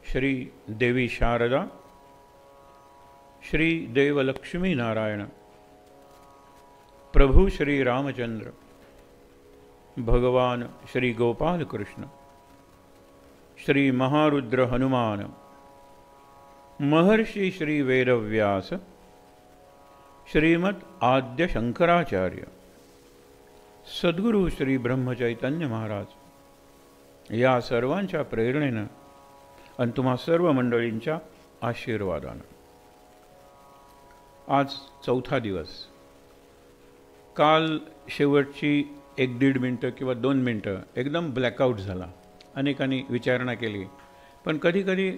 श्री देवी शारदा, श्री देव लक्ष्मी नारायण, प्रभु श्री रामचंद्र, भगवान श्री गोपाल कृष्ण, श्री महारुद्र हनुमान, महर्षि श्री वेदव्यास, श्रीमद आद्य शंकराचार्य, सद्गुरु श्री ब्रह्मचैतन्य महाराज या सर्वांच्या प्रेरणेनं आणि तुम्हा सर्व मंडळींच्या आशीर्वादानं आज चौथा दिवस. काल शेवटची 1-1.5 मिनटं किंवा 2 मिनटं एकदम ब्लॅकआउट झाला. अनेकांनी विचारणा केली, पण कधीकधी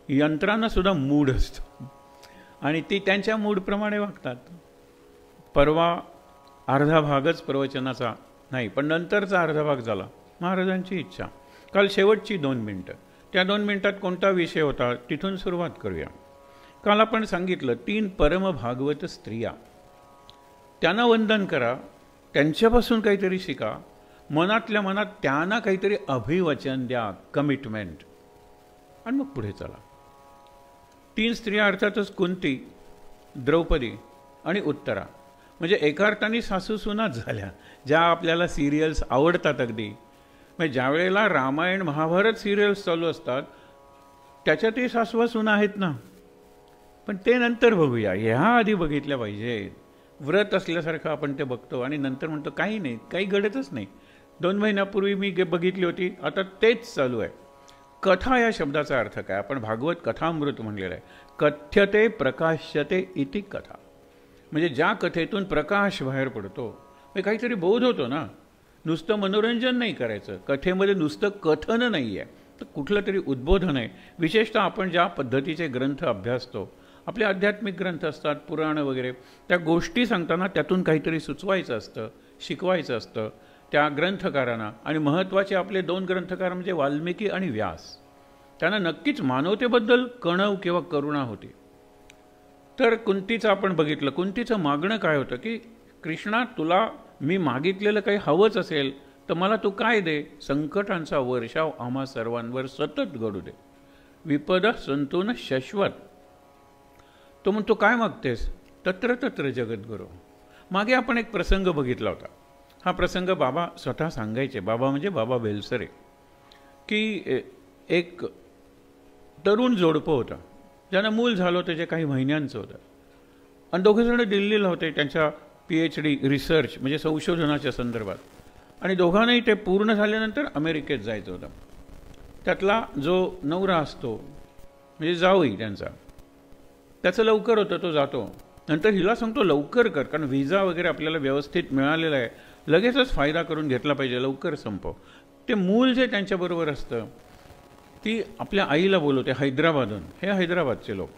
यंत्रांनासुद्धा मूड असतो आणि ती त्यांच्या मूडप्रमाणे वागतात. परवा अर्धा भागच प्रवचनाचा नाही, पण नंतरचा अर्धा भाग झाला. महाराजांची इच्छा. काल शेवटची 2 मिनटं, त्या 2 मिनटात कोणता विषय होता तिथून सुरुवात करूया. काल आपण सांगितलं 3 परमभागवत स्त्रिया, त्यांना वंदन करा, त्यांच्यापासून काहीतरी शिका, मनातल्या मनात त्यांना काहीतरी अभिवचन द्या, कमिटमेंट, आणि मग पुढे चला. 3 स्त्रिया अर्थातच कुंती, द्रौपदी आणि उत्तरा. म्हणजे एका अर्थाने सासूसुना झाल्या, ज्या आपल्याला सिरियल्स आवडतात अगदी. म्हणजे ज्या वेळेला रामायण महाभारत सिरियल्स चालू असतात त्याच्यातही सासवा-सुना आहेत ना, पण ते नंतर बघूया. ह्या आधी बघितल्या पाहिजे. व्रत असल्यासारखं आपण ते बघतो आणि नंतर म्हणतो काही नाही, काही घडतच नाही. 2 महिन्यापूर्वी मी बघितली होती, आता तेच चालू आहे. कथा या शब्दाचा अर्थ काय? आपण भागवत कथामृत म्हणलेलं आहे. कथ्यते प्रकाश्यते इति कथा. म्हणजे ज्या कथेतून प्रकाश बाहेर पडतो, म्हणजे काहीतरी बोध होतो ना. नुसतं मनोरंजन नाही करायचं, कथेमध्ये नुसतं कथन नाही आहे, तर कुठलं तरी उद्बोधन आहे. विशेषतः आपण ज्या पद्धतीचे ग्रंथ अभ्यासतो, आपले आध्यात्मिक ग्रंथ असतात, पुराणं वगैरे, त्या गोष्टी सांगताना त्यातून काहीतरी सुचवायचं असतं, शिकवायचं असतं त्या ग्रंथकारांना. आणि महत्त्वाचे आपले 2 ग्रंथकार म्हणजे वाल्मिकी आणि व्यास. त्यांना नक्कीच मानवतेबद्दल कणव किंवा करुणा होती. तर कुंतीचं आपण बघितलं, कुंतीचं मागणं काय होतं की कृष्णा, तुला मी मागितलेलं काही हवंच असेल तर मला तू काय दे? संकटांचा वर्षाव आम्हा सर्वांवर सतत घडू दे, विपद संतून शाश्वत. तो म्हणतो काय मागतेस? तत्र तत्र जगद्गुरू. मागे आपण एक प्रसंग बघितला होता. हा प्रसंग बाबा स्वतः सांगायचे. बाबा म्हणजे बाबा बेलसरे, की एक तरुण जोडपं होतं, ज्यांना मूल झालं होतं, जे काही महिन्यांचं होतं, आणि दोघंजणं दिल्लीला होते त्यांच्या PhD रिसर्च म्हणजे संशोधनाच्या संदर्भात. आणि दोघांनाही ते पूर्ण झाल्यानंतर अमेरिकेत जायचं होतं. त्यातला जो नवरा असतो म्हणजे जावई त्यांचा, त्याचं लवकर होतं, तो जातो. नंतर हिला सांगतो लवकर कर, कारण व्हिजा वगैरे आपल्याला व्यवस्थित मिळालेला आहे, लगेचच फायदा करून घेतला पाहिजे, लवकर संपव. ते मूल जे त्यांच्याबरोबर असतं, ती आपल्या आईला बोलवते हैदराबादहून. हे हैदराबादचे लोक.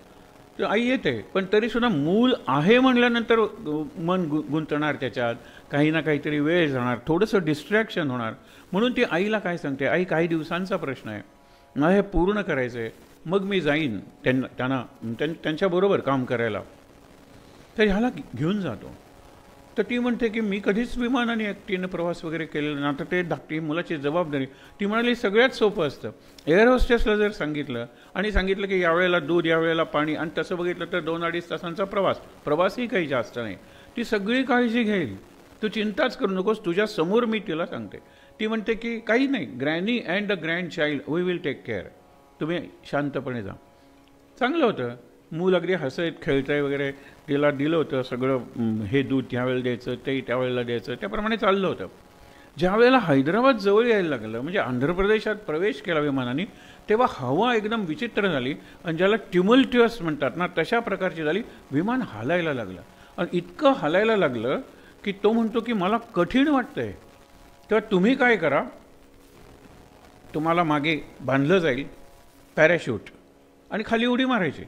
तर आई येते, पण तरीसुद्धा मूल आहे म्हणल्यानंतर मन गुंतणार त्याच्यात, काही ना काहीतरी वेळ जाणार, थोडंसं डिस्ट्रॅक्शन होणार. म्हणून ती आईला काय सांगते, आई काही दिवसांचा प्रश्न आहे, मला हे पूर्ण करायचं आहे, मग मी जाईन त्यांच्याबरोबर काम करायला. तर ह्याला घेऊन जातो. तर ती म्हणते की मी कधीच विमानाने एकटीनं प्रवास वगैरे केलेला ना, तर ते धाकटी मुलाची जबाबदारी. ती म्हणाली सगळ्यात सोपं असतं. एअर होस्टेसला जर सांगितलं आणि सांगितलं की यावेळेला दूध, यावेळेला पाणी, आणि तसं बघितलं तर 2-2.5 तासांचा प्रवासही काही जास्त नाही, ती सगळी काळजी घेईल, तू चिंताच करू नकोस, तुझ्या समोर मी तिला सांगते. ती म्हणते की काही नाही, granny and the grand child we will take care, तुम्ही शांतपणे जा. चांगलं होतं. मूल अगदी हसत खेळतंय वगैरे. तिला दिलं होतं सगळं, हे दूध त्यावेळेला द्यायचं, ते त्यावेळेला द्यायचं, त्याप्रमाणे चाललं होतं. ज्यावेळेला हैदराबाद जवळ यायला लागलं, म्हणजे आंध्र प्रदेशात प्रवेश केला विमानाने, तेव्हा हवा एकदम विचित्र झाली आणि ज्याला ट्युमल्ट्युअस म्हणतात ना, तशा प्रकारची झाली. विमान हालायला लागलं आणि इतकं हालायला लागलं की तो म्हणतो की मला कठीण वाटतंय. तेव्हा तुम्ही काय करा, तुम्हाला मागे बांधलं जाईल पॅराशूट आणि खाली उडी मारायची.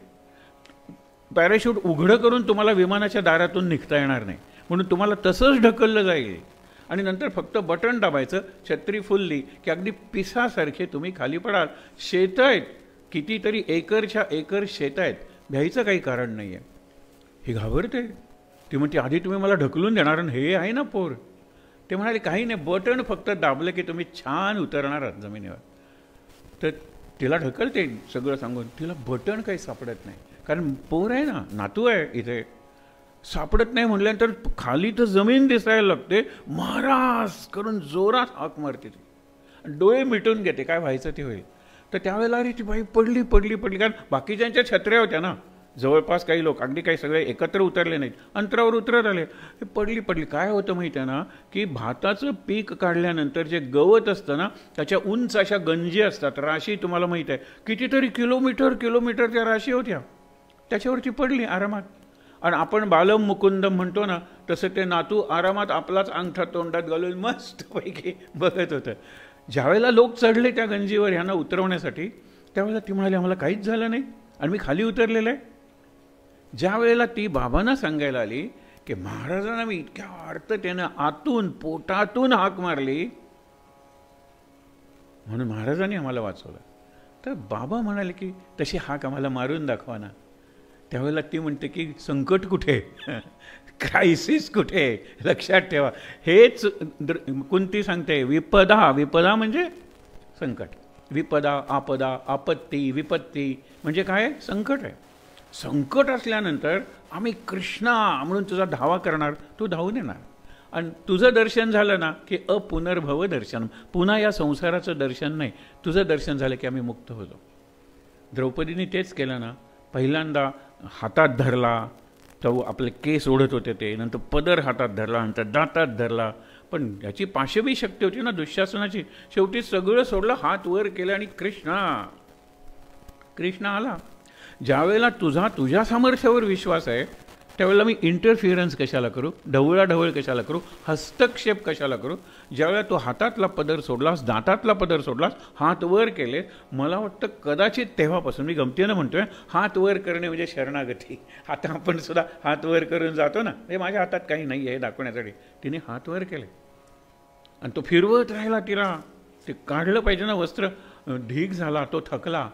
पॅराशूट उघडं करून तुम्हाला विमानाच्या दारातून निघता येणार नाही, म्हणून तुम्हाला तसंच ढकललं जाईल आणि नंतर फक्त बटन दाबायचं, छत्री फुलली की अगदी पिसासारखे तुम्ही खाली पडाल. शेतं आहेत, कितीतरी एकरच्या एकर शेतं आहेत, भ्यायचं काही कारण नाही आहे. ही घाबरते. ती म्हणते आधी तुम्ही मला ढकलून देणार, हे आहे ना पोर. ते म्हणाले काही नाही, बटन फक्त दाबलं की तुम्ही छान उतरणार आहात जमिनीवर. तर तिला ढकलते सगळं सांगून. तिला बटण काही सापडत नाही, कारण पोर आहे ना, नातू आहे इथे. सापडत नाही म्हटल्यानंतर खाली तर जमीन दिसायला लागते. महाराज करून जोरात हाक मारते ती, डोळे मिटून घेते, काय व्हायचं ते होईल. तर त्यावेळेला अरे ती बाई पडली पडली पडली, कारण बाकीच्यांच्या छत्र्या होत्या ना, जवळपास काही लोक, अगदी काही सगळे एकत्र उतरले नाहीत, अंतरावर उतरत आले. पडली पडली. काय होतं माहिती आहे ना, की भाताचं पीक काढल्यानंतर जे गवत असतं ना, त्याच्या उंच अशा गंजी असतात, राशी तुम्हाला माहीत आहे, कितीतरी किलोमीटरच्या राशी होत्या. त्याच्यावरती पडली आरामात. आणि आपण बालम मुकुंदम म्हणतो ना, तसं ते नातू आरामात आपलाच अंगठा तोंडात घालून मस्तपैकी बघत होतं. ज्यावेळेला लोक चढले त्या गंजीवर ह्यांना उतरवण्यासाठी, त्यावेळेला ती म्हणाली आम्हाला काहीच झालं नाही आणि मी खाली उतरलेलं आहे. ज्या वेळेला ती बाबांना सांगायला आली की महाराजांना मी इतक्या आर्ततेनं आतून पोटातून हाक मारली म्हणून महाराजांनी आम्हाला वाचवलं, तर बाबा म्हणाले की तशी हाक आम्हाला मारून दाखवा ना. त्यावेळेला ती म्हणते की संकट कुठे, क्रायसिस कुठे, लक्षात ठेवा. हेच कुंती सांगते, विपदा. विपदा म्हणजे संकट. विपदा, आपदा, आपत्ती, विपत्ती म्हणजे काय, संकट आहे. संकट असल्यानंतर आम्ही कृष्णा म्हणून तुझा धावा करणार, तू धावून येणार. आणि तुझं दर्शन झालं ना की अपुनर्भव दर्शन, पुन्हा या संसाराचं दर्शन नाही. तुझं दर्शन झालं की आम्ही मुक्त होतो. द्रौपदीने तेच केलं ना. पहिल्यांदा हातात धरला, तो आपले केस ओढत होते ते, नंतर पदर हातात धरला, नंतर दातात धरला. पण याची पाशवी शक्ती होती ना दुःशासनाची. शेवटी सगळं सोडलं, हात वर केलं आणि कृष्णा आला. ज्यावेळेला तुझ्या सामर्थ्यावर विश्वास आहे, त्यावेळेला मी इंटरफिअरन्स कशाला करू, ढवळाढवळ कशाला करू, हस्तक्षेप कशाला करू. ज्यावेळेला तू हातातला पदर सोडलास, दातातला पदर सोडलास, हात वर केले, मला वाटतं कदाचित तेव्हापासून, मी गमतीनं म्हणतोय, हात वर करणे म्हणजे शरणागती. आता आपण सुद्धा हात वर करून जातो ना, हे माझ्या हातात काही नाही आहे दाखवण्यासाठी. तिने हात वर केले आणि तो फिरवत राहिला. तिला ते काढलं पाहिजे ना वस्त्र, ढीग झाला, तो थकला,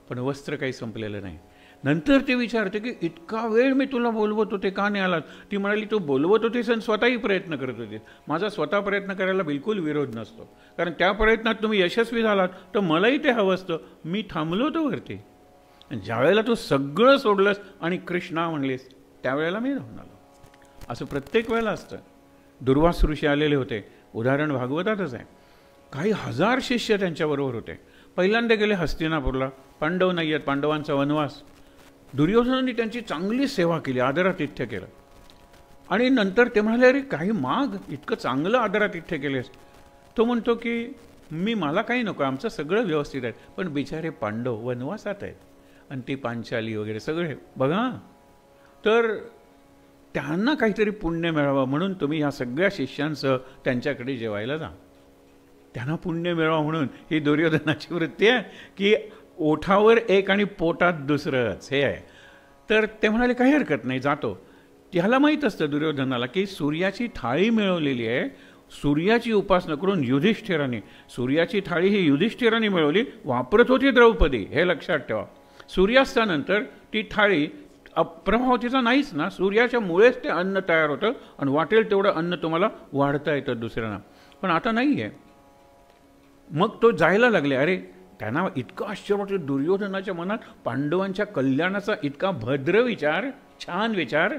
पण वस्त्र काही संपलेलं नाही. नंतर ते विचारते की इतका वेळ मी तुला बोलवत होते, का नाही आलात. ती म्हणाली तू बोलवत होतीस आणि स्वतःही प्रयत्न करत होते. माझा स्वतः प्रयत्न करायला बिलकुल विरोध नसतो, कारण त्या प्रयत्नात तुम्ही यशस्वी झालात तर मलाही ते हवं असतं. मी थांबलो होतो वरती. आणि ज्यावेळेला तू सगळं सोडलंस आणि कृष्णा म्हणलीस, त्यावेळेला मी धावून आलो. असं प्रत्येक वेळेला असतं. दुर्वास ऋषी आलेले होते, उदाहरण भागवतातच आहे. काही हजार शिष्य त्यांच्याबरोबर होते. पहिल्यांदा गेले हस्तिनापूरला, पांडव नाही आहेत, पांडवांचा वनवास. दुर्योधनाने त्यांची चांगली सेवा केली, आदरातिथ्य केलं. आणि नंतर ते म्हणाले अरे काही माग, इतकं चांगलं आदरातिथ्य केलेस. तो म्हणतो की मला काही नको, आमचं सगळं व्यवस्थित आहे, पण बिचारे पांडव वनवासात आहेत आणि ती पांचाली वगैरे सगळे बघा, तर त्यांना काहीतरी पुण्य मिळावं म्हणून तुम्ही ह्या सगळ्या शिष्यांसह त्यांच्याकडे जेवायला जा. त्यांना पुण्य मिळावं म्हणून ही दुर्योधनाची वृत्ती आहे की ओठावर एक आणि पोटात दुसरंच हे आहे. तर ते म्हणाले काही हरकत नाही, जातो. त्याला माहीत असतं दुर्योधनाला की सूर्याची थाळी मिळवलेली आहे. सूर्याची उपासना करून युधिष्ठिराने, सूर्याची थाळी ही युधिष्ठिराने मिळवली, वापरत होती द्रौपदी, हे लक्षात ठेवा. सूर्यास्तानंतर ती थाळी प्रभाव तिचा नाहीच ना, सूर्याच्या मुळेच ते अन्न तयार होतं आणि वाटेल तेवढं अन्न तुम्हाला वाढता येतं दुसऱ्यांना. पण आता नाही आहे. मग तो जायला लागले. अरे त्यांना इतकं आश्चर्य वाटलं, दुर्योधनाच्या मनात पांडवांच्या कल्याणाचा इतका भद्र विचार, छान विचार.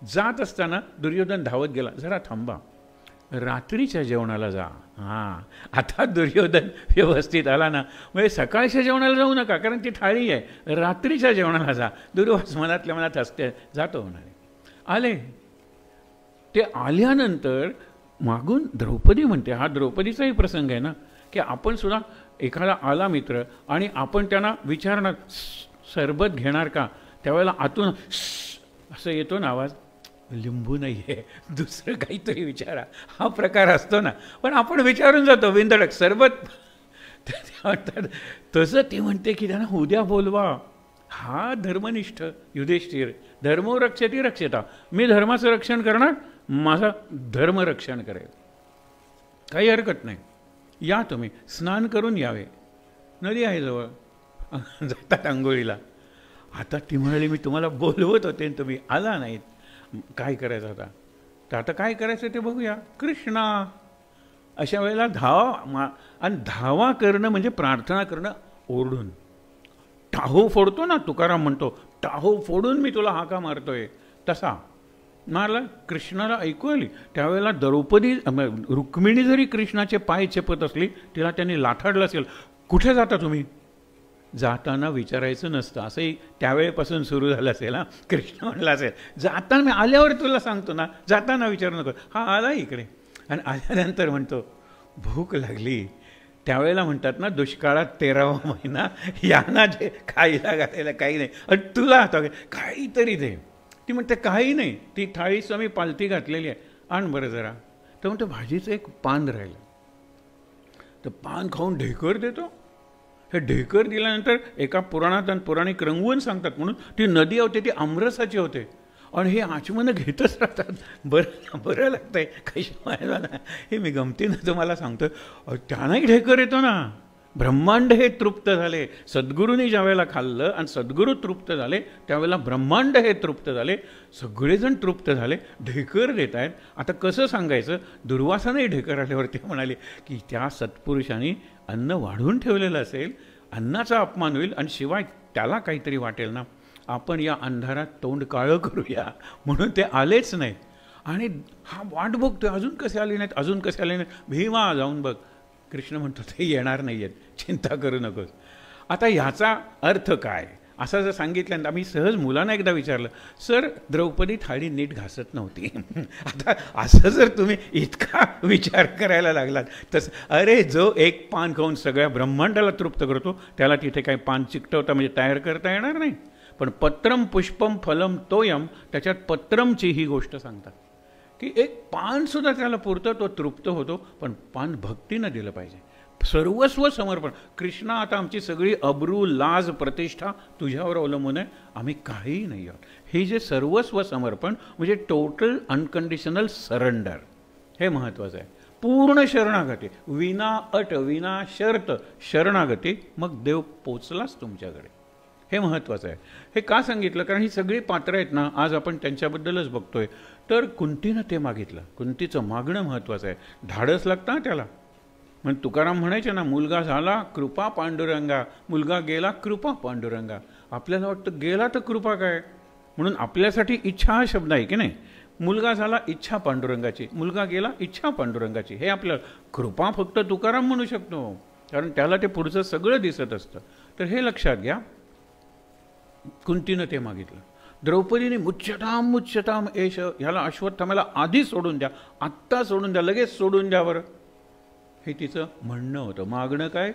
जात असताना दुर्योधन धावत गेला, जरा थांबा, रात्रीच्या जेवणाला जा. हां, आता दुर्योधन व्यवस्थित आला ना, म्हणजे सकाळच्या जेवणाला जाऊ नका, कारण ती थाळी आहे, रात्रीच्या जेवणाला जा. दुर्वास मनातल्या मनात असते, जातो म्हणाले. आले. ते आल्यानंतर मागून द्रौपदी म्हणते, हा द्रौपदीचाही प्रसंग आहे ना, की आपण सुद्धा एखादा आला मित्र आणि आपण त्यांना विचारणार सरबत घेणार का, त्यावेळेला आतून असं येतो ना आवाज, लिंबू नाही आहे, दुसरं काहीतरी विचारा, हा प्रकार असतो ना. पण आपण विचारून जातो बिनधडक सरबत. तसं ते म्हणते की त्यांना उद्या बोलवा. हा धर्मनिष्ठ युधिष्ठिर, धर्मो रक्षती रक्षता, मी धर्माचं रक्षण करणार, माझा धर्मरक्षण करेल, काही हरकत नाही. या तुम्ही स्नान करून यावे, नदी आहे जवळ, जातात आंघोळीला. आता ती म्हणाली मी तुम्हाला बोलवत होते आणि तुम्ही आला नाहीत, काय करायचं आता. तर आता काय करायचं ते बघूया. कृष्णा. अशा वेळेला धावा, आणि धावा करणं म्हणजे प्रार्थना करणं ओरडून. टाहो फोडतो ना, तुकाराम म्हणतो टाहो फोडून मी तुला हाका मारतोय, तसा मारला. कृष्णाला ऐकू आली. त्यावेळेला द्रौपदी रुक्मिणी जरी कृष्णाचे पाय चेपत असली तिला त्यांनी लाथाडलं असेल. कुठे जाता तुम्ही? जाताना विचारायचं नसतं, असंही त्यावेळेपासून सुरू झालं असेल. हा, कृष्ण म्हणला असेल जाताना मी आल्यावर तुला सांगतो ना, जाताना विचारू नको. हा आला इकडे आणि आल्यानंतर म्हणतो भूक लागली. त्यावेळेला म्हणतात ना, दुष्काळात 13वा महिना, यांना जे खायला घालायला काही नाही आणि तुला आता काहीतरी दे. ती म्हणते काही नाही, ती थाळीच मी पालथी घातलेली आहे, आण बरं जरा. तर म्हणतो भाजीचं एक पान राहिलं, तर पान खाऊन ढेकर देतो. हे ढेकर दिल्यानंतर एका पुराणात आणि पौराणिक रंगवून सांगतात म्हणून ती नदी होते ती आमरसाची होते आणि हे आचमनं घेतच राहतात. बरं लागतंय कशी व्हायला ना, हे मी गमतीनं तुम्हाला सांगतो. त्यांनाही ढेकर येतो ना. ब्रह्मांड हे तृप्त झाले. सद्गुरूंनी ज्यावेळेला खाल्लं आणि सद्गुरू तृप्त झाले त्यावेळेला ब्रह्मांड हे तृप्त झाले, सगळेजण तृप्त झाले, ढेकर देत आहेत. आता कसं सांगायचं? दुर्वासाने ढेकर आल्यावरती म्हणाले की त्या सत्पुरुषांनी अन्न वाढून ठेवलेलं असेल, अन्नाचा अपमान होईल आणि शिवाय त्याला काहीतरी वाटेल ना, आपण या अंधारात तोंड काळं करूया म्हणून ते आलेच नाहीत. आणि हा वाट बघतोय अजून कसे आले नाहीत, अजून कसे आले नाहीत. भीमा जाऊन बघ. कृष्ण म्हणतो ते येणार नाही आहेत, चिंता करू नकोस. आता ह्याचा अर्थ काय असं जर सांगितल्यानंतर आम्ही सहज मुलांना एकदा विचारलं, सर द्रौपदी थाळी नीट घासत नव्हती. आता असं जर तुम्ही इतका विचार करायला लागलात तसं, अरे जो एक पान खाऊन सगळ्या ब्रह्मांडाला तृप्त करतो त्याला तिथे काही पान चिकटवता म्हणजे तयार करता येणार नाही. पण पत्रम पुष्पम फलम तोयम, त्याच्यात पत्रमची ही गोष्ट सांगतात की एक पानसुद्धा त्याला पुरतं, तो तृप्त होतो. पण पान भक्तीनं दिलं पाहिजे, सर्वस्व समर्पण. कृष्णा आता आमची सगळी अब्रू लाज प्रतिष्ठा तुझ्यावर अवलंबून आहे, आम्ही काहीही नाही आहोत. हे जे सर्वस्व समर्पण म्हणजे टोटल अनकंडिशनल सरेंडर, हे महत्त्वाचं आहे. पूर्ण शरणागती, विना अट विना शर्त शरणागती, मग देव पोचलाच तुमच्याकडे. हे महत्त्वाचं आहे. हे का सांगितलं? कारण ही सगळी पात्र आहेत ना, आज आपण त्यांच्याबद्दलच बघतोय. तर कुंतीनं ते मागितलं, कुंतीचं मागणं महत्त्वाचं आहे. धाडस लागतं त्याला. मग तुकाराम म्हणायचे ना, मुलगा झाला कृपा पांडुरंगा, मुलगा गेला कृपा पांडुरंगा. आपल्याला वाटतं गेला तर कृपा काय, म्हणून आपल्यासाठी इच्छा हा शब्द आहे की नाही. मुलगा झाला इच्छा पांडुरंगाची, मुलगा गेला इच्छा पांडुरंगाची. हे आपलं कृपा फक्त तुकाराम म्हणू शकतो, कारण त्याला ते पुढचं सगळं दिसत असतं. तर हे लक्षात घ्या. कुंतीनं ते मागितलं. द्रौपदीने मुच्यताम मुच्यताम एष, ह्याला अश्वत्थाम्याला आधी सोडून द्या, आत्ता सोडून द्या, लगेच सोडून द्या बरं, हे तिचं म्हणणं होतं. मागणं काय?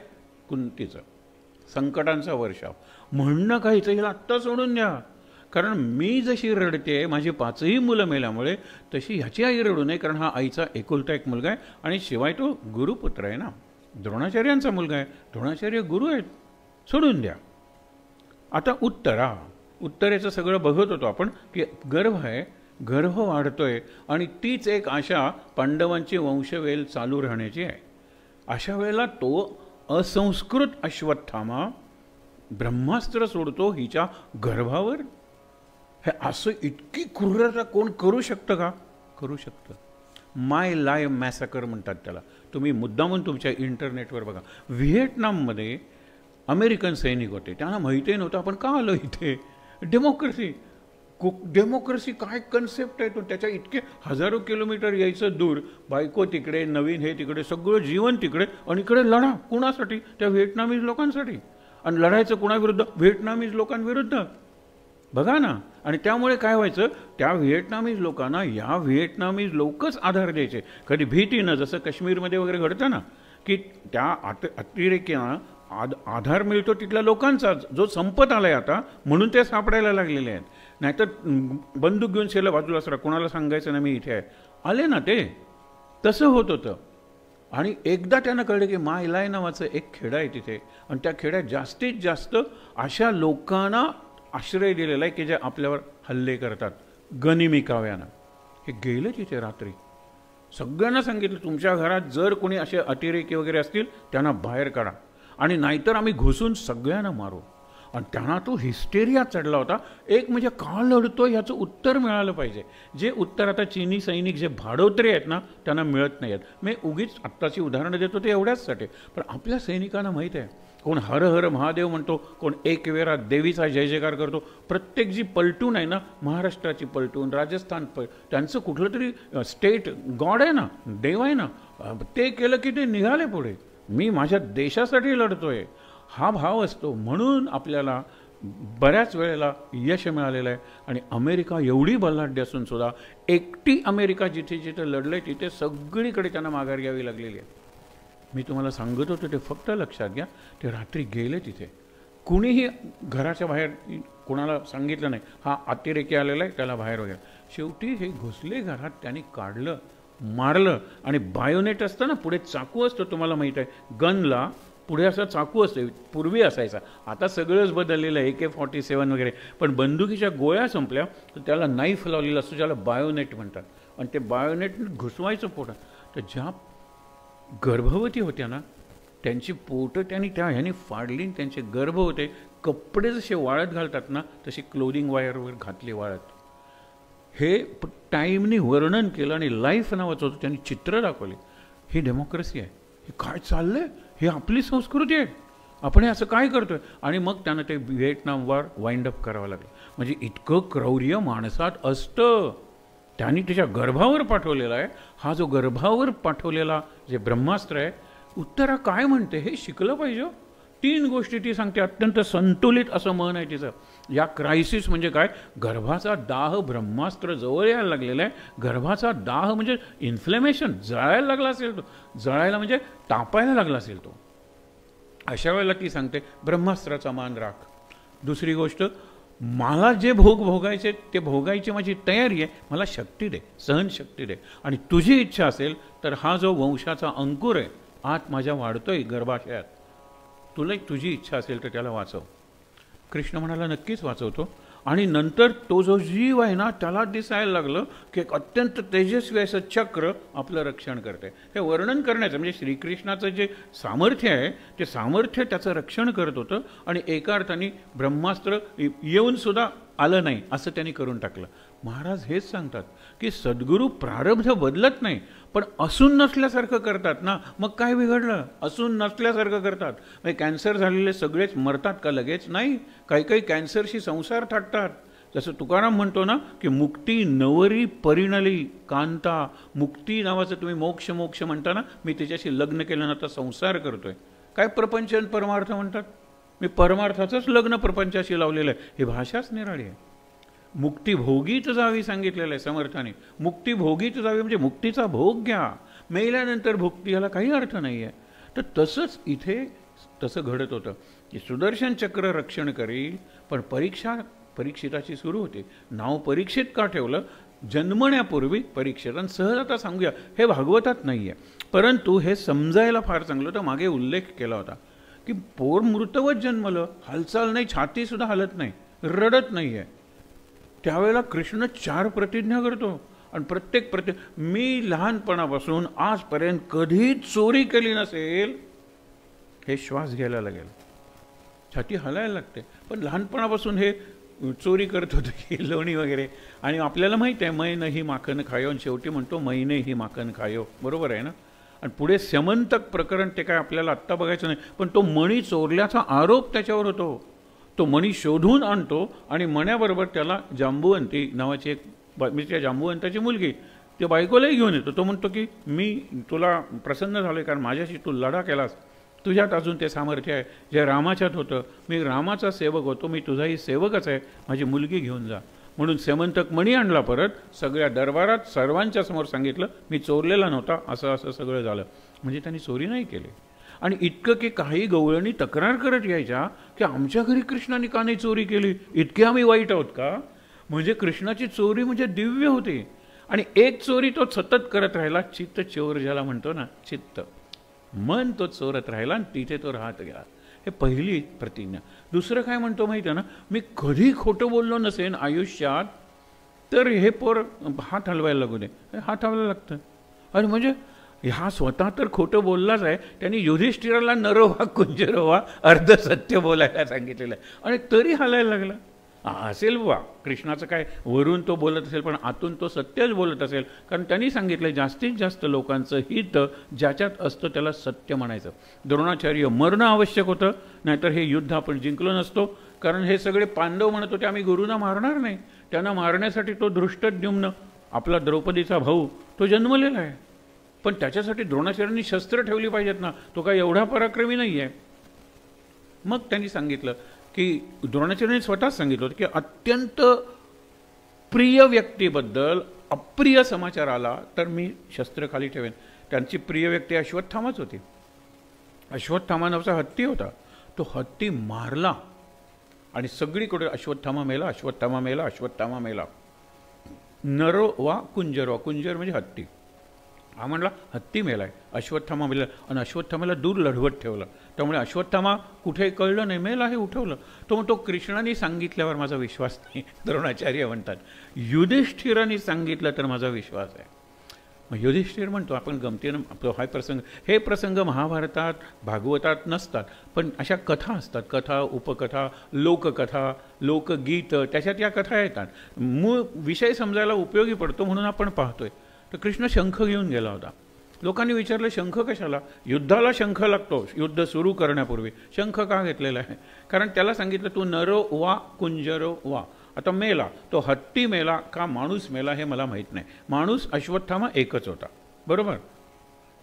कुंतीचं संकटांचा वर्षाव. म्हणणं काय हिचं, हिला आत्ता सोडून द्या, कारण मी जशी रडते, माझी 5ही मुलं मेल्यामुळे, तशी ह्याची आई रडू नये, कारण हा आईचा एकुलता एक मुलगा आहे आणि शिवाय तो गुरुपुत्र आहे ना, द्रोणाचार्यांचा मुलगा आहे, द्रोणाचार्य गुरु आहेत, सोडून द्या. आता उत्तरेचं सगळं बघत होतो आपण की गर्भ आहे, गर्भ वाढतोय आणि तीच एक आशा पांडवांची वंशवेल चालू राहण्याची आहे. अशा वेळेला तो असंस्कृत अश्वत्थामा ब्रह्मास्त्र सोडतो हिच्या गर्भावर. हे असं इतकी क्रूरता कोण करू शकतं का? करू शकतं. माय लाय मॅसॅकर म्हणतात त्याला. तुम्ही मुद्दामून तुमच्या इंटरनेटवर बघा. व्हिएटनाममध्ये अमेरिकन सैनिक होते, त्यांना माहिती नव्हतं आपण का आलो इथे. डेमोक्रेसी, डेमोक्रेसी काय कन्सेप्ट आहे तो, त्याच्या इतके हजारो किलोमीटर यायचं दूर, बायको तिकडे, नवीन हे तिकडे, सगळं जीवन तिकडे, आणि इकडे लढा कुणासाठी? त्या व्हिएटनामीज लोकांसाठी. आणि लढायचं कुणाविरुद्ध? व्हिएटनामीज लोकांविरुद्ध. बघा ना. आणि त्यामुळे काय व्हायचं, त्या व्हिएटनामीज लोकांना या व्हिएटनामीज लोकच आधार द्यायचे. कधी भीतीनं, जसं काश्मीरमध्ये वगैरे घडतं ना, की त्या अतिरेक्यांना आधार मिळतो तिथल्या लोकांचा, जो संपत आलाय आता, म्हणून ते सापडायला लागलेले आहेत. नाहीतर बंदूक घेऊन शेलं बाजूला असरा, कोणाला सांगायचं ना मी इथे आहे, आले ना ते. तसं होत होतं. आणि एकदा त्यांना कळलं की मायलाय नावाचं एक खेडं आहे तिथे, आणि त्या खेड्यात जास्तीत जास्त अशा लोकांना आश्रय दिलेला आहे की जे आपल्यावर हल्ले करतात गनिमी काव्यानं. हे गेलं तिथे रात्री. सगळ्यांना सांगितलं तुमच्या घरात जर कोणी असे अतिरेकी वगैरे असतील त्यांना बाहेर काढा, आणि नाहीतर आम्ही घुसून सगळ्यांना मारू. आणि त्यांना तो हिस्टेरिया चढला होता. एक म्हणजे का लढतो याचं उत्तर मिळालं पाहिजे. जे उत्तर आता चीनी सैनिक जे भाडोत्रे आहेत ना त्यांना मिळत नाही आहेत. मी उगीच आत्ताची उदाहरणं देतो ते एवढ्याचसाठी. पण आपल्या सैनिकांना माहीत आहे, कोण हर हर महादेव म्हणतो, कोण एक वेळा देवीचा जय जयकार करतो. प्रत्येक जी पलटून आहे ना, महाराष्ट्राची पलटून, राजस्थान त्यांचं कुठलं तरी स्टेट गॉड आहे ना, देव आहे ना, ते केलं की ते निघाले पुढे. मी माझ्या देशासाठी लढतोय हा भाव असतो. म्हणून आपल्याला बऱ्याच वेळेला यश मिळालेलं आहे. आणि अमेरिका एवढी बलाढ्य असून सुद्धा एकटी अमेरिका जिथे जिथे लढले तिथे सगळीकडे त्यांना माघार घ्यावी लागलेली आहे. मी तुम्हाला सांगत होतो ते फक्त लक्षात घ्या. ते रात्री गेले तिथे, कुणीही घराच्या बाहेर कोणाला सांगितलं नाही हा अतिरेकी आलेला आहे त्याला बाहेर वगैरे. शेवटी हे घुसले घरात, त्यांनी काढलं, मारलं. आणि बायोनेट असतं ना, पुढे चाकू असतो, तुम्हाला माहीत आहे, गनला पुढे असा चाकू असतो, पूर्वी असायचा, आता सगळंच बदललेलं आहे, AK-47 वगैरे. पण बंदुकीच्या गोळ्या संपल्या तर त्याला नाईफ लावलेला असतो, ज्याला बायोनेट म्हणतात. आणि ते बायोनेट घुसवायचं पोटात. तर ज्या गर्भवती होत्या ना त्यांची पोटं त्यांनी त्या ह्याने फाडली, त्यांचे गर्भ होते. कपडे जसे वाळत घालतात ना तसे क्लोदिंग वायरवर घातले वाळत. हे टाईमनी वर्णन केलं आणि लाईफ नावाचं होतं, त्यांनी चित्र दाखवले. ही डेमोक्रेसी आहे, हे काय चाललंय, हे आपली संस्कृती आहे, आपण हे असं काय करतोय. आणि मग त्यांना ते व्हिएटनामवर वाइंड अप करावं लागलं. म्हणजे इतकं क्रौर्य माणसात असतं. त्यांनी त्याच्या गर्भावर पाठवलेला आहे. हा जो गर्भावर पाठवलेला जे ब्रह्मास्त्र आहे, उत्तरा काय म्हणते हे शिकलं पाहिजे. 3 गोष्टी ती सांगते, अत्यंत संतुलित असं मन आहे तिचं. या क्रायसिस म्हणजे काय, गर्भाचा दाह ब्रह्मास्त्र जवळ यायला लागलेला आहे. गर्भाचा दाह म्हणजे इन्फ्लेमेशन, जळायला लागला असेल तो, जळायला म्हणजे तापायला लागला असेल तो. अशा वेळेला ती सांगते ब्रह्मास्त्राचा मान राख. दुसरी गोष्ट, मला जे भोग भोगायचे ते भोगायची माझी तयारी आहे, मला शक्ती दे, सहनशक्ती दे. आणि तुझी इच्छा असेल तर हा जो वंशाचा अंकुर आहे आत माझ्या वाढतोय गर्भाशयात, तुला तुझी इच्छा असेल तर त्याला वाचव. कृष्ण म्हणाला नक्कीच वाचवतो. आणि नंतर तो जो जीव आहे ना त्याला दिसायला लागलं की एक अत्यंत तेजस्वी असं चक्र आपलं रक्षण करते. हे वर्णन करण्याचं म्हणजे श्रीकृष्णाचं जे सामर्थ्य आहे ते सामर्थ्य त्याचं रक्षण करत होतं. आणि एका अर्थाने ब्रह्मास्त्र येऊन सुद्धा आलं नाही असं त्यांनी करून टाकलं. महाराज हेच सांगतात की सद्गुरू प्रारब्ध बदलत नाही, पण असून नसल्यासारखं करतात ना. मग काय बिघडलं, असून नसल्यासारखं करतात. म्हणजे कॅन्सर झालेले सगळेच मरतात का लगेच? नाही. काही काही कॅन्सरशी संसार थाटतात. जसं तुकाराम म्हणतो ना की मुक्ती नवरी परिणली कांता. मुक्ती नावाचं तुम्ही मोक्ष मोक्ष म्हणता ना, मी त्याच्याशी लग्न केलं ना तर संसार करतोय. काय प्रपंच आणि परमार्थ म्हणतात, मी परमार्थाचंच लग्न प्रपंचाशी लावलेलं आहे. ही भाषाच निराळी आहे. मुक्ती भोगीत जावी सांगितलेलं आहे समर्थाने. मुक्ती भोगीत जावी म्हणजे मुक्तीचा भोग घ्या, मेल्यानंतर भुक्ती याला काही अर्थ नाही आहे. तर तसंच इथे तसं घडत होतं की सुदर्शन चक्र रक्षण करील, पण परीक्षा परीक्षिताची सुरू होती. नाव परीक्षित का ठेवलं, जन्मण्यापूर्वी परीक्षित. आणि सहज आता सांगूया हे भागवतात नाही आहे, परंतु हे समजायला फार चांगलं होतं. मागे उल्लेख केला होता की पोर मृतवत जन्मलं, हालचाल नाही, छातीसुद्धा हलत नाही, रडत नाही आहे. त्यावेळेला कृष्ण 4 प्रतिज्ञा करतो. आणि प्रत्येक मी लहानपणापासून आजपर्यंत कधी चोरी केली नसेल, हे श्वास घ्यायला लागेल, छाती हलायला लागते. पण लहानपणापासून हे चोरी करत होतं की लोणी वगैरे. आणि आपल्याला माहीत आहे मै नाही माखन खायो, आणि शेवटी म्हणतो मैने ही माखन खायो, बरोबर आहे ना. आणि पुढे स्यमंतक प्रकरण, ते काय आपल्याला आत्ता बघायचं नाही, पण तो मणी चोरल्याचा आरोप त्याच्यावर होतो. तो मणी शोधून आणतो आणि मण्याबरोबर त्याला जांबुवंती नावाची एक त्या जांबुवंताची मुलगी, त्या बायकोलाही घेऊन येतो. तो म्हणतो की मी तुला प्रसन्न झालो आहे कारण माझ्याशी तू लढा केलास, तुझ्यात अजून ते सामर्थ्य आहे जे रामाच्यात होतं, मी रामाचा सेवक होतो, मी तुझाही सेवकच आहे, माझी मुलगी घेऊन जा. म्हणून सेमंतक मणी आणला परत, सगळ्या दरबारात सर्वांच्या समोर सांगितलं मी चोरलेला नव्हता, असं असं सगळं झालं. म्हणजे त्यांनी चोरी नाही केली. आणि इतकं की काही गवळणी तक्रार करत यायच्या की आमच्या घरी कृष्णाने का नाही चोरी केली, इतके आम्ही वाईट आहोत का. म्हणजे कृष्णाची चोरी म्हणजे दिव्य होती. आणि एक चोरी तो सतत करत राहिला, चित्त चोर ज्याला म्हणतो ना, चित्त मन तो चोरत राहिला आणि तिथे तो राहत गेला. हे पहिली प्रतिज्ञा. दुसरं काय म्हणतो माहिती आहे ना, मी कधी खोटं बोललो नसेन आयुष्यात तर हे पोर हात हलवायला लागू दे. हात हलवायला लागतं. आणि म्हणजे हा स्वतः तर खोटं बोललाच आहे, त्यांनी युधिष्ठिराला नरोवा कुंजरोवा अर्ध सत्य बोलायला सांगितलेलं आहे आणि तरी हालायला लागला. असेल बा कृष्णाचं काय, वरून तो बोलत असेल पण आतून तो सत्यच बोलत असेल, कारण त्यांनी सांगितलं जास्तीत जास्त लोकांचं हित ज्याच्यात असतं त्याला सत्य म्हणायचं. द्रोणाचार्य मरणं आवश्यक होतं, नाहीतर हे युद्ध आपण जिंकलो नसतो. कारण हे सगळे पांडव म्हणत होते आम्ही गुरूंना मारणार नाही, त्यांना मारण्यासाठी तो धृष्टद्युम्न आपला द्रौपदीचा भाऊ तो जन्मलेला आहे, पण त्याच्यासाठी द्रोणाचार्यांनी शस्त्र ठेवली पाहिजेत ना, तो काय एवढा पराक्रमी नाही आहे. मग त्यांनी सांगितलं की द्रोणाचार्यांनी स्वतःच सांगितलं होतं की अत्यंत प्रिय व्यक्तीबद्दल अप्रिय समाचार आला तर मी शस्त्र खाली ठेवेन. त्यांची प्रिय व्यक्ती अश्वत्थामाच होती. अश्वत्थामा नावाचा हत्ती होता, तो हत्ती मारला आणि सगळीकडे अश्वत्थामा मेला, अश्वत्थामा मेला, अश्वत्थामा मेला. नरो वा कुंजर, कुंजर म्हणजे हत्ती. हा म्हणला हत्ती मेलाय, अश्वत्थामा मेला आणि अश्वत्थामाला दूर लढवत ठेवलं. त्यामुळे अश्वत्थामा कुठे कळलं नाही, मेला हे उठवलं. तो म्हणतो कृष्णाने सांगितल्यावर माझा विश्वास नाही, द्रोणाचार्य म्हणतात. युधिष्ठिराने सांगितलं तर माझा विश्वास आहे. मग युधिष्ठिर म्हणतो, आपण गमतीनं आपलं हे प्रसंग महाभारतात भागवतात नसतात, पण अशा कथा असतात, कथा, उपकथा, लोककथा, लोकगीत, त्याच्यात या कथा येतात. मूळ विषय समजायला उपयोगी पडतो म्हणून आपण पाहतोय. तर कृष्ण शंख घेऊन गेला होता. लोकांनी विचारलं शंख कशाला? युद्धाला शंख लागतो, युद्ध सुरू करण्यापूर्वी शंख का घेतलेला आहे? कारण त्याला सांगितलं तू नरो वा कुंजरो वा. आता मेला तो हत्ती मेला का माणूस मेला हे मला माहीत नाही. माणूस अश्वत्थामा एकच होता, बरोबर.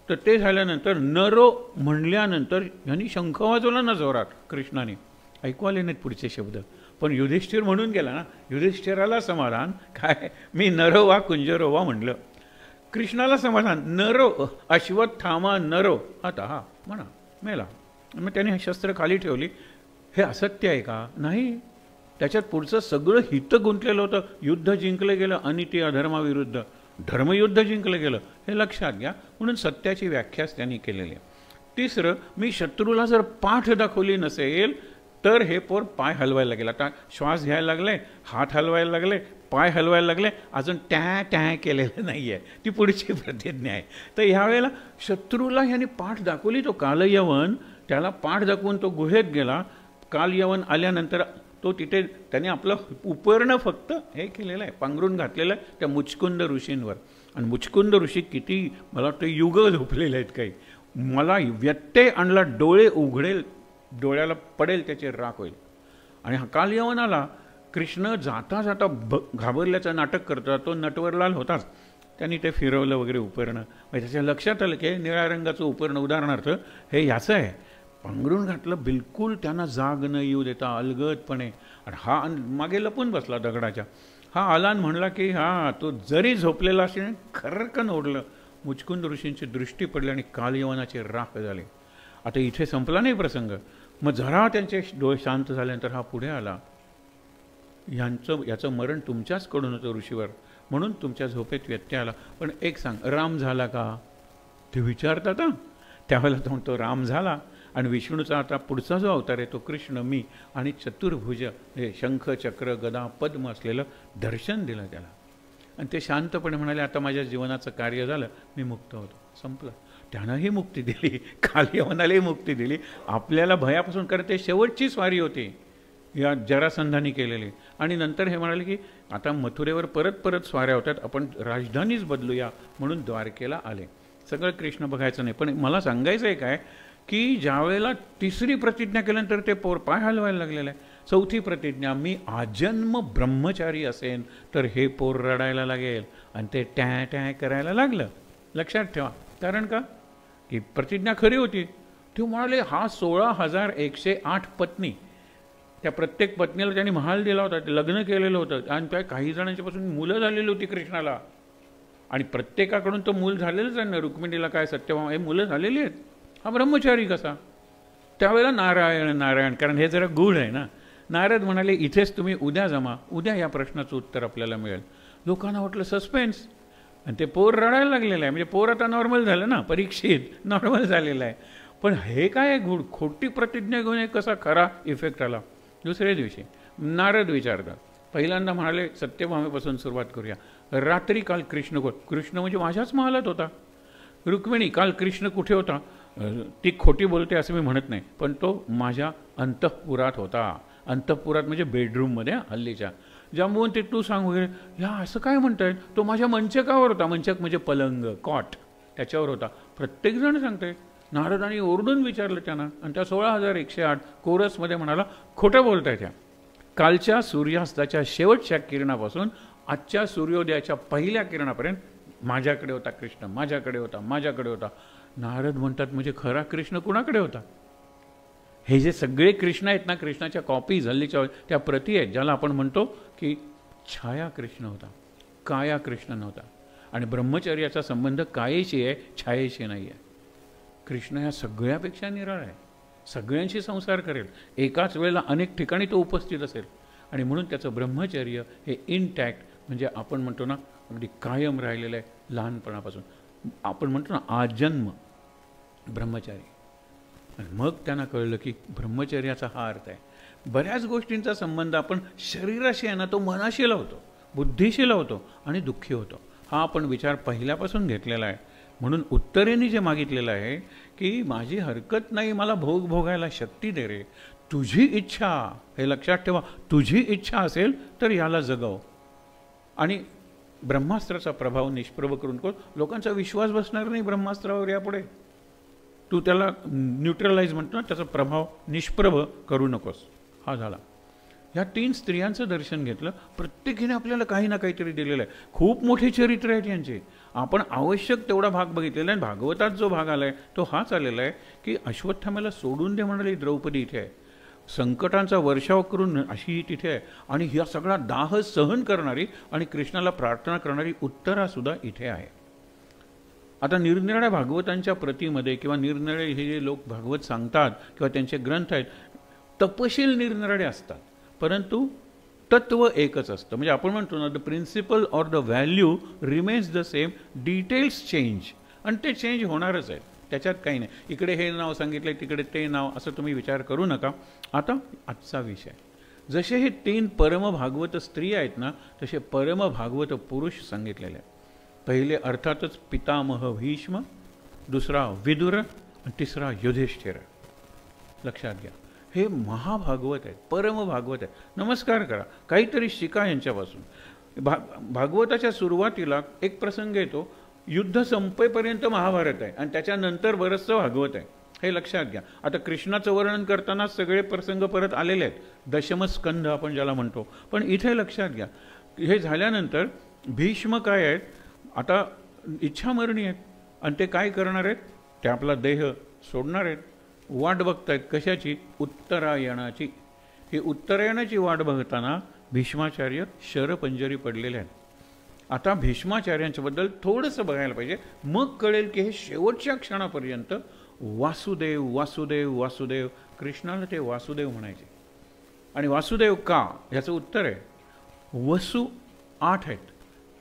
तर ते झाल्यानंतर नरो म्हणल्यानंतर ह्यांनी शंख वाजवला ना जोरात कृष्णाने. ऐकू आले नाहीत पुढचे शब्द, पण युधिष्ठिर म्हणून गेला ना. युधिष्ठिराला समाधान काय, मी नरो वा कुंजरो वा म्हणलं. कृष्णाला समाधान, नरो अश्वत्थामा नरो. आता हा म्हणा मेला. मग त्याने शस्त्र खाली ठेवली. हे असत्य आहे का? नाही. त्याच्यात पुढचं सगळं हित गुंतलेलं होतं. युद्ध जिंकलं गेलं अनिती अधर्माविरुद्ध, धर्मयुद्ध जिंकलं गेलं हे लक्षात घ्या. म्हणून सत्याची व्याख्याच त्यांनी केलेली आहे. तिसरं, मी शत्रूला जर पाठ दाखवली नसेल तर हे पोर पाय हलवायला लागेल. आता श्वास घ्यायला लागले, हात हलवायला लागले, पाय हलवायला लागले, अजून टॅ टॅ केलेलं नाही आहे. ती पुढची प्रतिज्ञा आहे. तर ह्यावेळेला शत्रूला ह्याने पाठ दाखवली. तो कालयवन त्याला पाठ दाखवून तो गुहेत गेला. कालयवन आल्यानंतर तो तिथे त्याने आपलं उपर्ण फक्त हे केलेलं आहे, पांघरून घातलेलं आहे त्या मुचकुंद ऋषींवर. आणि मुचकुंद ऋषी किती मला वाटतं युग झोपलेले आहेत काही. मला व्यत्यय आणला, डोळे उघडेल, डोळ्याला पडेल त्याचे राख होईल. आणि हा कालयवन आला. कृष्ण जाता जाता घाबरल्याचं नाटक करतो. तो नटवरलाल होताच, त्यांनी ते फिरवलं वगैरे उपरणं. त्याच्या लक्षात आलं की निळ्या रंगाचं उपरणं उदाहरणार्थ हे ह्याचं आहे. पांघरून घातलं, बिलकुल त्यांना जाग न येऊ देता अलगदपणे. आणि हा मागे लपून बसला दगडाच्या. हा आला म्हणला की हा तो जरी झोपलेला असेल खरकन ओढलं. मुचकुंद ऋषींची दृष्टी पडली आणि कालयवनाचे राख झाले. आता इथे संपला नाही प्रसंग. मग जरा त्यांचे डोळे शांत झाल्यानंतर हा पुढे आला. याचं मरण तुमच्याचकडून होतं ऋषीवर, म्हणून तुमच्या झोपेत व्यत्यय आला. पण एक सांग, राम झाला का? ते विचारतात. त्यावेळेला तो म्हणतो राम झाला. आणि विष्णूचा आता पुढचा जो अवतार आहे तो कृष्ण, मी आणि चतुर्भुज हे शंख चक्र गदा पद्म असलेलं दर्शन दिलं त्याला. आणि ते शांतपणे म्हणाले आता माझ्या जीवनाचं कार्य झालं, मी मुक्त होतो. संपलं. त्यानंही मुक्ती दिली, कालयवनालाही मुक्ती दिली. आपल्याला भयापासून, कारण ते शेवटची स्वारी होती या जरासंधाने केलेली. आणि नंतर हे म्हणाले की आता मथुरेवर परत परत स्वाऱ्या होतात, आपण राजधानीच बदलूया म्हणून द्वारकेला आले. सगळं कृष्ण बघायचं नाही. पण मला सांगायचं आहे काय की ज्यावेळेला तिसरी प्रतिज्ञा केल्यानंतर ते पोर पाय हलवायला लागलेलं आहे. चौथी प्रतिज्ञा, मी आजन्म ब्रह्मचारी असेन तर हे पोर रडायला लागेल. आणि ते टॅ टॅ करायला लागलं. लक्षात ठेवा. कारण का की प्रतिज्ञा खरी होती. ते म्हणाले हा 16,108 पत्नी, त्या प्रत्येक पत्नीला त्यांनी महाल दिला होता, ते लग्न केलेलं होतं. आणि त्या काही जणांच्यापासून मुलं झालेली होती कृष्णाला. आणि प्रत्येकाकडून तो मूल झालेलंच आहे ना. रुक्मिणीला काय सत्यभामा हे मुलं झालेली आहेत. हा ब्रह्मचारी कसा? त्यावेळेला नारायण नारायण, कारण हे जरा गूढ आहे ना. नारद म्हणाले इथेच तुम्ही उद्या जमा, उद्या या प्रश्नाचं उत्तर आपल्याला मिळेल. लोकांना वाटलं सस्पेन्स. आणि ते पोर रडायला लागलेलं आहे. म्हणजे पोर आता नॉर्मल झालं ना, परीक्षित नॉर्मल झालेलं आहे. पण हे काय गूढ, खोटी प्रतिज्ञा घेऊन एक कसा खरा इफेक्ट आला. दुसऱ्या दिवशी नारद विचारतात. पहिल्यांदा म्हणाले सत्यभामेपासून सुरुवात करूया. रात्री काल कृष्ण म्हणजे माझ्याच महालात होता. रुक्मिणी काल कृष्ण कुठे होता? ती खोटी बोलते असं मी म्हणत नाही, पण तो माझ्या अंतःपुरात होता. अंतःपुरात म्हणजे बेडरूममध्ये, हल्लीच्या. जांबुवंती तू सांग वगैरे, या असं काय म्हणतायत? तो माझ्या मंचकावर होता. मंचक म्हणजे पलंग, कॉट, त्याच्यावर होता. प्रत्येकजण सांगताय. नारदांनी ओरडून विचारलं त्यांना, आणि त्या 16,108 कोरसमध्ये म्हणाला, खोटं बोलताय त्या. कालच्या सूर्यास्ताच्या शेवटच्या किरणापासून आजच्या सूर्योदयाच्या पहिल्या किरणापर्यंत माझ्याकडे होता कृष्ण, माझ्याकडे होता, माझ्याकडे होता. नारद म्हणतात, म्हणजे खरा कृष्ण कुणाकडे होता? हे जे सगळे कृष्ण आहेत ना, कृष्णाच्या कॉपीज हल्लीच्या त्या प्रती आहेत, ज्याला आपण म्हणतो की छाया कृष्ण होता, काया कृष्ण नव्हता. आणि ब्रह्मचर्याचा संबंध कायेशी आहे, छायेशी नाही आहे. कृष्ण ह्या सगळ्यापेक्षा निराळा आहे, सगळ्यांशी संसार करेल, एकाच वेळेला अनेक ठिकाणी तो उपस्थित असेल. आणि म्हणून त्याचं ब्रह्मचर्य हे इंटॅक्ट, म्हणजे आपण म्हणतो ना अगदी कायम राहिलेलं आहे लहानपणापासून. आपण म्हणतो ना आजन्म ब्रह्मचारी. आणि मग त्यांना कळलं की ब्रह्मचर्याचा हा अर्थ आहे. बऱ्याच गोष्टींचा संबंध आपण शरीराशी आहे ना, तो मनाशी लावतो, बुद्धीशी लावतो आणि दुःखी होतो. हा आपण विचार पहिल्यापासून घेतलेला आहे. म्हणून उत्तरेने जे मागितलेलं आहे की माझी हरकत नाही, मला भोग भोगायला शक्ती दे रे, तुझी इच्छा, हे लक्षात ठेवा, तुझी इच्छा असेल तर याला जगव. आणि ब्रह्मास्त्राचा प्रभाव निष्प्रभ करून लोकांचा विश्वास बसणार नाही ब्रह्मास्त्रावर यापुढे. तू त्याला न्यूट्रलाइज म्हणतो ना, त्याचा प्रभाव निष्प्रभ करू नकोस. हा झाला. ह्या 3 स्त्रियांचं दर्शन घेतलं. प्रत्येकीने आपल्याला काही ना काहीतरी दिलेलं आहे. खूप मोठे चरित्र आहेत यांचे. आपण आवश्यक तेवढा भाग बघितलेला आहे. भागवतात जो भाग आला आहे तो हाच आलेला आहे की अश्वत्थाम्याला सोडून दे म्हणाली द्रौपदी इथे आहे, संकटांचा वर्षाव करून अशी ही तिथे आहे, आणि ह्या सगळा दाह सहन करणारी आणि कृष्णाला प्रार्थना करणारी उत्तरासुद्धा इथे आहे. आता निरनिराळ्या भागवतांच्या प्रतीमध्ये किंवा निरनिराळे हे जे लोक भागवत सांगतात किंवा त्यांचे ग्रंथ आहेत, तपशील निरनिराळे असतात, परंतु तत्व एकच असतं. म्हणजे आपण म्हणतो ना, the principal or the value remains the same, details change, आणि ते चेंज होणारच आहेत, त्याच्यात काही नाही. इकडे हे नाव सांगितलं, तिकडे ते नाव, असं तुम्ही विचार करू नका. आता आजचा विषय, जसे हे 3 परमभागवत स्त्री आहेत ना, तसे परमभागवत पुरुष सांगितलेले आहेत. पहिले अर्थातच पितामह भीष्म, दुसरा विदुर आणि तिसरा युधिष्ठिर. लक्षात घ्या, हे महाभागवत आहेत, परमभागवत आहेत. नमस्कार करा, काहीतरी शिका यांच्यापासून. भागवताच्या सुरुवातीला एक प्रसंग येतो, युद्ध संपेपर्यंत महाभारत आहे आणि त्याच्यानंतर बरंचसं भागवत आहे, हे लक्षात घ्या. आता कृष्णाचं वर्णन करताना सगळे प्रसंग परत आलेले आहेत, दशमस्कंध आपण ज्याला म्हणतो. पण इथे लक्षात घ्या, हे झाल्यानंतर भीष्म काय आहेत, आता इच्छामरणी आहेत, आणि ते काय करणार आहेत, ते आपला देह सोडणार आहेत. वाट बघतायत कशाची? उत्तरायणाची. ही उत्तरायणाची वाट बघताना भीष्माचार्य शरपंजरी पडलेले आहेत. आता भीष्माचार्यांच्याबद्दल थोडंसं बघायला पाहिजे, मग कळेल की हे शेवटच्या क्षणापर्यंत वासुदेव वासुदेव वासुदेव, कृष्णाला ते वासुदेव म्हणायचे. आणि वासुदेव का, याचं उत्तर आहे, वसू 8 आहेत.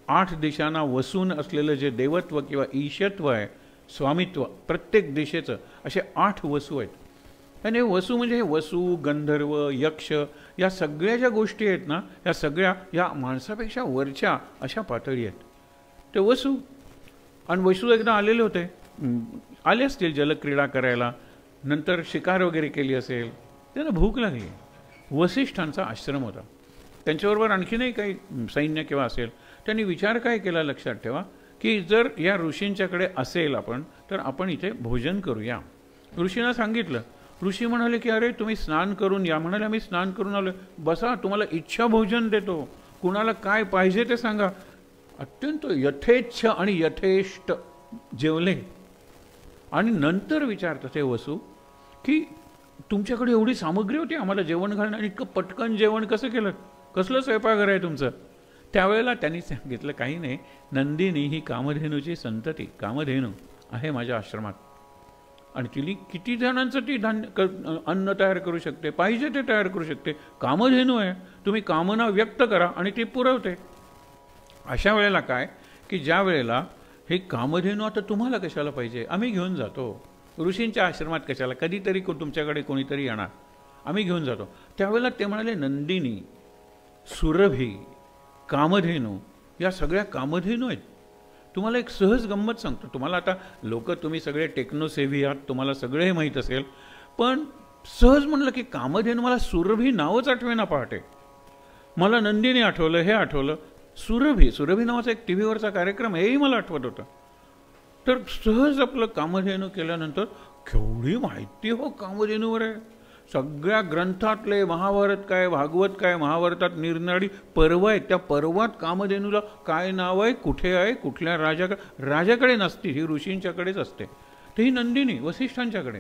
8 दिशांना वसून असलेलं जे देवत्व किंवा ईशत्व आहे, स्वामित्व, प्रत्येक दिशेचं, असे 8 वसू आहेत. आणि वसू म्हणजे हे वसू, गंधर्व, यक्ष, या सगळ्या ज्या गोष्टी आहेत ना, या सगळ्या या माणसापेक्षा वरच्या अशा पातळी आहेत, ते वसू. आणि वसू एकदा आलेले होते, आले असतील जलक्रीडा करायला, नंतर शिकार वगैरे केली असेल, त्यांना भूक लागली. वसिष्ठांचा आश्रम होता, त्यांच्याबरोबर आणखीनही काही सैन्य किंवा असेल. त्यांनी विचार काय केला, लक्षात ठेवा, की जर या ऋषींच्याकडे असेल आपण, तर आपण इथे भोजन करूया. ऋषींना सांगितलं. ऋषी म्हणाले की अरे तुम्ही स्नान करून या. म्हणाले आम्ही स्नान करून आलो. बसा, तुम्हाला इच्छा भोजन देतो, कुणाला काय पाहिजे ते सांगा. अत्यंत यथेच्छ आणि यथेष्ट जेवले. आणि नंतर विचारतात ते वसू की तुमच्याकडे एवढी सामग्री होती आम्हाला जेवण घालणं, आणि इतकं पटकन जेवण कसं केलं, कसलं स्वयंपाकघर आहे तुमचं? त्यावेळेला त्यांनी सांगितलं, काही नाही, नंदिनी ही कामधेनूची संतती, कामधेनू आहे माझ्या आश्रमात, आणि तिला किती जणांचं ती अन्न तयार करू शकते, पाहिजे ते तयार करू शकते. कामधेनू आहे, तुम्ही कामना व्यक्त करा आणि ती पुरवते. अशा वेळेला काय की ज्या वेळेला हे कामधेनू आता तुम्हाला कशाला पाहिजे, आम्ही घेऊन जातो. ऋषींच्या आश्रमात कशाला, कधीतरी तुमच्याकडे कोणीतरी येणार, आम्ही घेऊन जातो. त्यावेळेला ते म्हणाले, नंदिनी, सुरभी, कामधेनू, या सगळ्या कामधेनू आहेत. तुम्हाला एक सहज गंमत सांगतो. तुम्हाला आता लोक तुम्ही सगळे टेक्नोसेव्ही आहात, तुम्हाला सगळे हे माहीत असेल, पण सहज म्हणलं की कामधेनू मला सुरभी नावच आठवेना पहाटे. मला नंदिनी आठवलं, हे आठवलं, सुरभी नावाचा एक टीव्हीवरचा कार्यक्रम हेही मला आठवत होतं. तर सहज आपलं कामधेनू केल्यानंतर केवढी माहिती हो कामधेनूवर आहे. सगळ्या ग्रंथातले महाभारत काय, भागवत काय, महाभारतात निरनिराळी पर्व आहेत. त्या पर्वात कामधेनूला काय नाव आहे, कुठे आहे, कुठल्या राजाकडे नसते, ही ऋषींच्याकडेच असते. तर ही नंदिनी वसिष्ठांच्याकडे.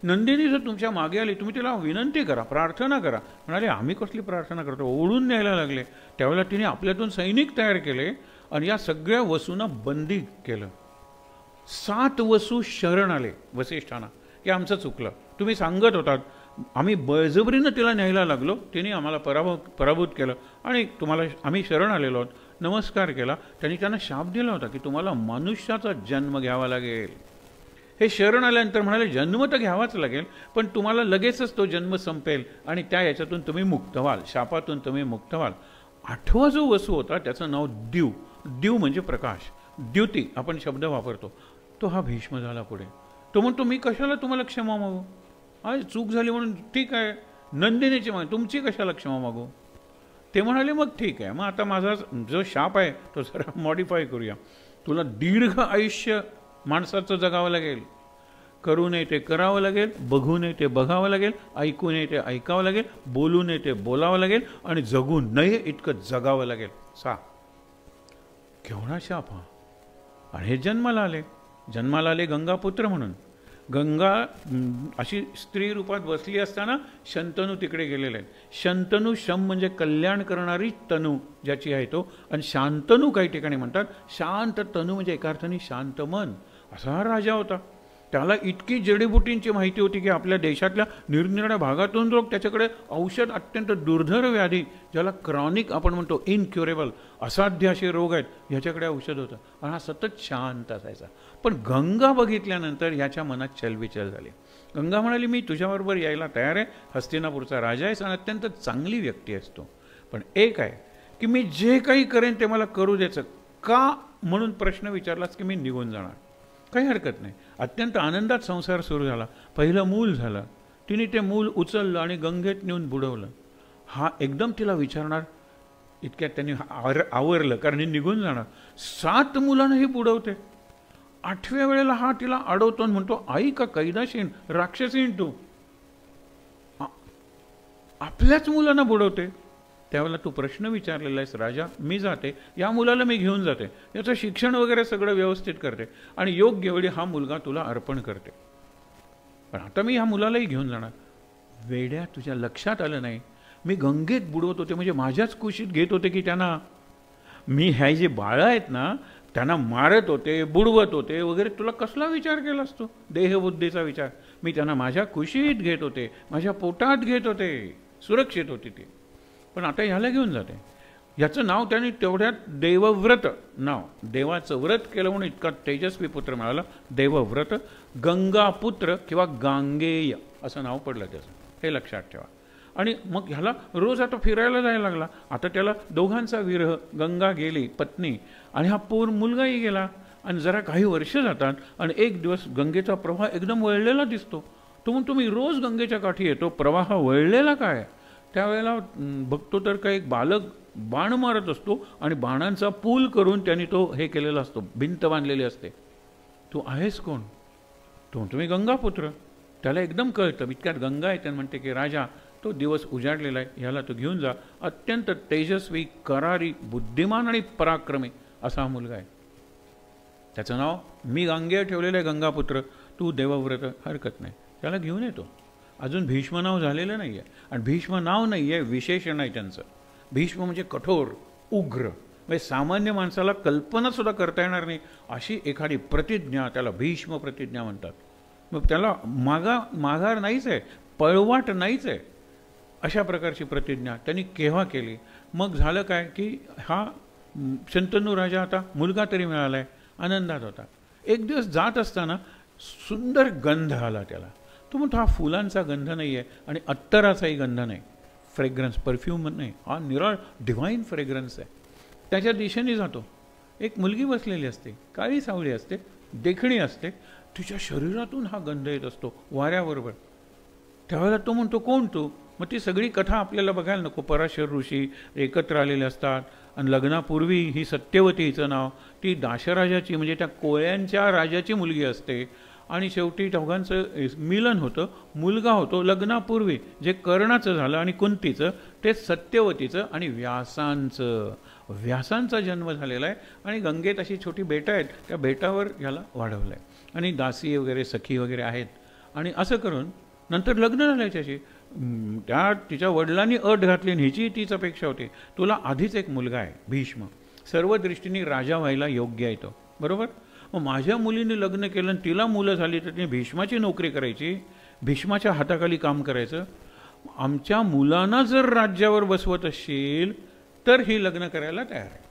नंदिनी जर तुमच्या मागे आली, तुम्ही तिला विनंती करा, प्रार्थना करा. म्हणाले आम्ही कसली प्रार्थना करतो, ओढून न्यायला लागले. त्यावेळेला तिने आपल्यातून सैनिक तयार केले आणि या सगळ्या वसूंना बंदी केलं. 7 वसू शरण आले वसिष्ठांना की आमचं चुकलं, तुम्ही सांगत होतात, आम्ही बळजबरीनं तिला न्यायला लागलो, तिने आम्हाला पराभूत केलं आणि तुम्हाला आम्ही शरण आलेलो आहोत. नमस्कार केला. त्यांनी त्यांना शाप दिला होता की तुम्हाला मनुष्याचा जन्म घ्यावा लागेल. हे शरण आल्यानंतर म्हणाले जन्म तर घ्यावाच लागेल, पण तुम्हाला लगेचच तो जन्म संपेल आणि त्या याच्यातून तुम्ही मुक्त व्हाल, शापातून तुम्ही मुक्त व्हाल. 8वा जो वसू होता त्याचं नाव द्यू. द्यू म्हणजे प्रकाश, द्युती आपण शब्द वापरतो. तो हा भीष्म झाला पुढे. तो म्हणतो मी कशाला तुम्हाला क्षमा मागू, आज चूक झाली म्हणून ठीक आहे, नंदिनीची माग, तुमची कशाला क्षमा मागू. ते म्हणाले मग ठीक आहे, मग आता माझा जो शाप आहे तो जरा मॉडिफाय करूया. तुला दीर्घ आयुष्य माणसाचं जगावं लागेल, करू नये ते करावं लागेल, बघू नये ते बघावं लागेल, ऐकू नये ते ऐकावं लागेल, बोलू नये ते बोलावं लागेल आणि जगू नये इतकं जगावं लागेल. केवढा शाप हा. आणि हे जन्माला आले गंगापुत्र म्हणून. गंगा अशी स्त्री रूपात बसली असताना शंतनू तिकडे गेलेले आहेत. शंतनू शम म्हणजे कल्याण करणारी तनू ज्याची आहे तो, आणि शांतनू काही ठिकाणी म्हणतात. शांत तनू म्हणजे एका अर्थाने शांत मन. असा हा राजा होता. त्याला इतकी जडीबुटींची माहिती होती की आपल्या देशातल्या निरनिराळ्या भागातून लोक त्याच्याकडे औषध, अत्यंत दुर्धर व्याधी ज्याला क्रॉनिक आपण म्हणतो, इनक्युरेबल, असाध्य असे रोग आहेत, ह्याच्याकडे औषध होतं. आणि हा सतत शांत असायचा. पण गंगा बघितल्यानंतर ह्याच्या मनात चलबिचल झाली. गंगा म्हणाली मी तुझ्याबरोबर यायला तयार आहे, हस्तिनापूरचा राजा आहेस आणि अत्यंत चांगली व्यक्ती आहेस तो, पण एक आहे की मी जे काही करेन ते मला करू द्यायचं का म्हणून प्रश्न विचारलास की मी निघून जाणार. काही हरकत नाही. अत्यंत आनंदात संसार सुरू झाला. पहिलं मूल झालं. तिने ते मूल उचललं आणि गंगेत नेऊन बुडवलं. हा एकदम तिला विचारणार इतक्यात त्यांनी आवरलं, कारण हे निघून जाणार. 7 मुलांनाही बुडवते. 8व्या वेळेला हा तिला अडवतो आणि म्हणतो आई का कैदाशीन, राक्षसीन तू, आपल्याच मुलांना बुडवते. त्यावेळेला तू प्रश्न विचारलेला आहेस राजा, मी जाते, या मुलाला मी घेऊन जाते, याचं शिक्षण वगैरे सगळं व्यवस्थित करते आणि योग्य वेळी हा मुलगा तुला अर्पण करते, पण आता मी ह्या मुलालाही घेऊन जाणार. वेड्या, तुझ्या लक्षात आलं नाही मी गंगेत बुडवत होते म्हणजे माझ्याच कुशीत घेत होते की त्यांना मी ह्या जे बाळं आहेत ना त्यांना मारत होते, बुडवत होते वगैरे. तुला कसला विचार केला असतो, देहबुद्धीचा विचार. मी त्यांना माझ्या कुशीत घेत होते, माझ्या पोटात घेत होते, सुरक्षित होती ती. पण आता ह्याला घेऊन जाते. याचं नाव त्याने तेवढ्यात देवव्रत नाव, देवाचं व्रत केलं म्हणून इतका तेजस्वी पुत्र मिळाला, देवव्रत. गंगापुत्र किंवा गांगेय असं नाव पडलं त्याचं, हे लक्षात ठेवा. आणि मग ह्याला रोज आता फिरायला जायला लागला. आता त्याला दोघांचा विरह, गंगा गेली पत्नी आणि हा मुलगाही गेला. आणि जरा काही वर्ष जातात आणि एक दिवस गंगेचा प्रवाह एकदम वळलेला दिसतो. तो म्हणतो मी रोज गंगेच्या काठी येतो, प्रवाह वळलेला काय. त्यावेळेला बघतो तर काही एक बालक बाण मारत असतो आणि बाणांचा पूल करून त्यांनी तो हे केलेला असतो, भिंत बांधलेली असते. तू आहेस कोण. तो म्हणतो मी गंगापुत्र. त्याला एकदम कळतं. इतक्यात गंगा येते आणि म्हणते की राजा तो दिवस उजाडलेला आहे, ह्याला तो घेऊन जा. अत्यंत तेजस्वी, करारी, बुद्धिमान आणि पराक्रमी असा हा मुलगा आहे. त्याचं नाव मी गांगेय ठेवलेलं आहे, गंगापुत्र. तू देवव्रत, हरकत नाही. त्याला घेऊन येतो. अजून भीष्म नाव झालेलं नाही आहे. आणि भीष्म नाव नाही आहे, विशेषण आहे त्यांचं. भीष्म म्हणजे कठोर, उग्र, म्हणजे सामान्य माणसाला कल्पनासुद्धा करता येणार नाही अशी एखादी प्रतिज्ञा, त्याला भीष्म प्रतिज्ञा म्हणतात. मग त्याला माघार नाहीच आहे, पळवाट नाहीच आहे. अशा प्रकारची प्रतिज्ञा त्यांनी केव्हा केली. मग झालं काय की हा शंतनू राजा आता मुलगा तरी मिळाला आहे, आनंदात होता. एक दिवस जात असताना सुंदर गंध आला त्याला. तो म्हणतो हा फुलांचा गंध नाही आहे आणि अत्तराचाही गंध नाही, फ्रेग्रन्स, परफ्यूम नाही, हा निराळ डिव्हाइन फ्रेग्रन्स आहे. त्याच्या दिशेने जातो. एक मुलगी बसलेली असते, काळी सावळी असते, देखणी असते, तिच्या शरीरातून हा गंध येत असतो वाऱ्याबरोबर. त्यावेळेला तो म्हणतो, कोण तू? मग ती सगळी कथा आपल्याला बघायला नको. पराशर ऋषी एकत्र आलेले असतात आणि लग्नापूर्वी ही सत्यवती हिचं नाव, ती दाशराजाची म्हणजे त्या कोळ्यांच्या राजाची मुलगी असते आणि शेवटी दोघांचं मिलन होतं, मुलगा होतो. लग्नापूर्वी जे कर्णाचं झालं आणि कुंतीचं ते सत्यवतीचं आणि व्यासांचा जन्म झालेला आहे. आणि गंगेत अशी छोटी बेटं आहेत, त्या बेटावर ह्याला वाढवलं आहे आणि दासी वगैरे सखी वगैरे आहेत. आणि असं करून नंतर लग्न झालं त्याची. त्या तिच्या वडिलांनी अट घातली आणि हिची तीच अपेक्षा होती, तुला आधीच एक मुलगा आहे भीष्म, सर्व दृष्टीने राजा व्हायला योग्य आहे तो, बरोबर. मग माझ्या मुलीने लग्न केलं आणि तिला मुलं झाली तर तिने भीष्माची नोकरी करायची, भीष्माच्या हाताखाली काम करायचं. आमच्या मुलांना जर राज्यावर बसवत असशील तर ही लग्न करायला तयार आहे.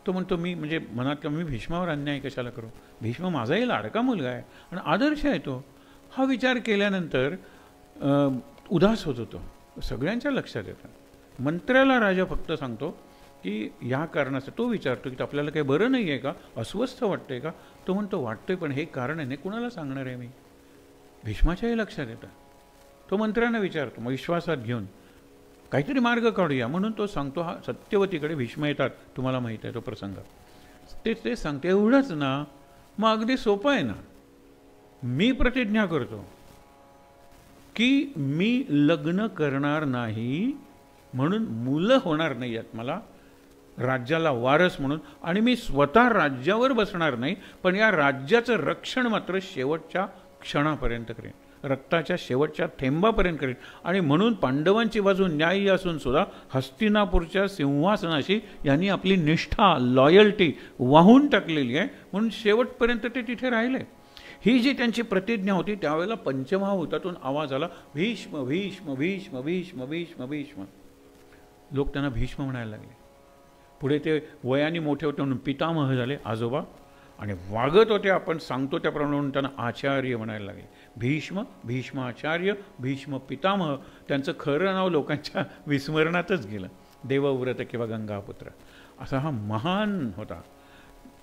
तो म्हणतो, मी म्हणजे मनात मी भीष्मावर अन्याय कशाला करू, भीष्म माझाही लाडका मुलगा आहे आणि आदर्श आहे तो. हा विचार केल्यानंतर उदास होत होतो. सगळ्यांच्या लक्षात येतं. मंत्र्याला राजा फक्त सांगतो की या कारणाचं, तो विचारतो की आपल्याला काही बरं नाही आहे का, अस्वस्थ वाटतंय का? तो म्हणतो, वाटतोय, पण हे कारण आहे, कुणाला सांगणार आहे मी? भीष्माच्याही लक्षात येतं. तो मंत्र्यांना विचारतो, मग विश्वासात घेऊन काहीतरी मार्ग काढूया म्हणून तो सांगतो. हा सत्यवतीकडे भीष्म येतात, तुम्हाला माहीत आहे तो प्रसंग. ते सांगते, एवढंच ना, मग अगदी सोपं आहे ना, मी प्रतिज्ञा करतो की मी लग्न करणार नाही, म्हणून मुलं होणार नाही आहेत मला राज्याला वारस म्हणून, आणि मी स्वतः राज्यावर बसणार नाही, पण या राज्याचं रक्षण मात्र शेवटच्या क्षणापर्यंत करेन, रक्ताच्या शेवटच्या थेंबापर्यंत करेन. आणि म्हणून पांडवांची बाजू न्याय्य असून सुद्धा हस्तिनापूरच्या सिंहासनाशी यांनी आपली निष्ठा, लॉयल्टी वाहून टाकलेली आहे, म्हणून शेवटपर्यंत ते तिथे राहिले. ही जी त्यांची प्रतिज्ञा होती, त्यावेळेला पंचमहाभूतातून आवाज आला, भीष्म भीष्म भीष्म भीष्म भीष्म भीष्म. लोक त्यांना भीष्म म्हणायला लागले. पुढे ते वयाने मोठे होते म्हणून पितामह झाले, आजोबा, आणि वागत होते आपण सांगतो त्याप्रमाणे म्हणून त्यांना आचार्य म्हणायला लागले. भीष्म, भीष्माचार्य, भीष्म पितामह. त्यांचं खरं नाव लोकांच्या विस्मरणातच गेलं. देवव्रत किंवा गंगापुत्र असा हा महान होता,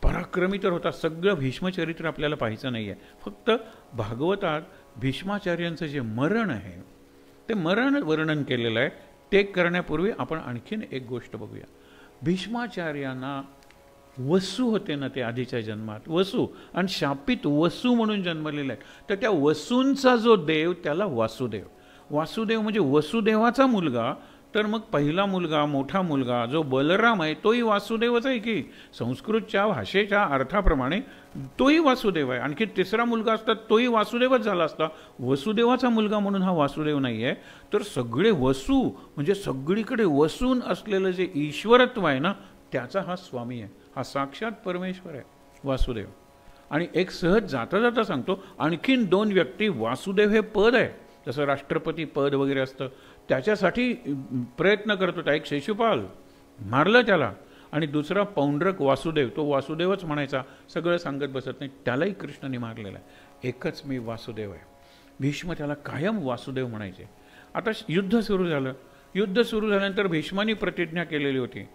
पराक्रमी तर होता. सगळं भीष्मचरित्र आपल्याला पाहायचं नाही आहे. फक्त भागवतात भीष्माचार्यांचं जे मरण आहे ते मरण वर्णन केलेलं आहे. ते करण्यापूर्वी आपण आणखीन एक गोष्ट बघूया. भीष्माचार्यांना वसू होते ना, ते आधीच्या जन्मात वसू, आणि शापित वसू म्हणून जन्मलेला आहे. तर त्या वसूंचा जो देव त्याला वासुदेव. वासुदेव म्हणजे वसुदेवाचा मुलगा. तर मग पहिला मुलगा, मोठा मुलगा जो बलराम आहे तोही वासुदेवच आहे की, संस्कृतच्या भाषेच्या अर्थाप्रमाणे तोही वासुदेव आहे. आणखी तिसरा मुलगा असता तोही वासुदेवच झाला असता. वसुदेवाचा मुलगा म्हणून हा वासुदेव नाही आहे. तर सगळे वसू म्हणजे सगळीकडे वसून असलेलं जे ईश्वरत्व आहे ना, त्याचा हा स्वामी आहे. हा साक्षात परमेश्वर आहे वासुदेव. आणि एक सहज जाता जाता सांगतो, आणखीन दोन व्यक्ती, वासुदेव हे पद आहे, जसं राष्ट्रपती पद वगैरे असतं, त्याच्यासाठी प्रयत्न करत होता. एक शिशुपाल मारलं त्याला, आणि दुसरा पौंड्रक वासुदेव, तो वासुदेवच म्हणायचा, सगळं सांगत बसत नाही, त्यालाही कृष्णाने मारलेला आहे. एकच मी वासुदेव आहे. भीष्म त्याला कायम वासुदेव म्हणायचे. आता युद्ध सुरू झालं. युद्ध सुरू झाल्यानंतर भीष्माने प्रतिज्ञा केलेली होती.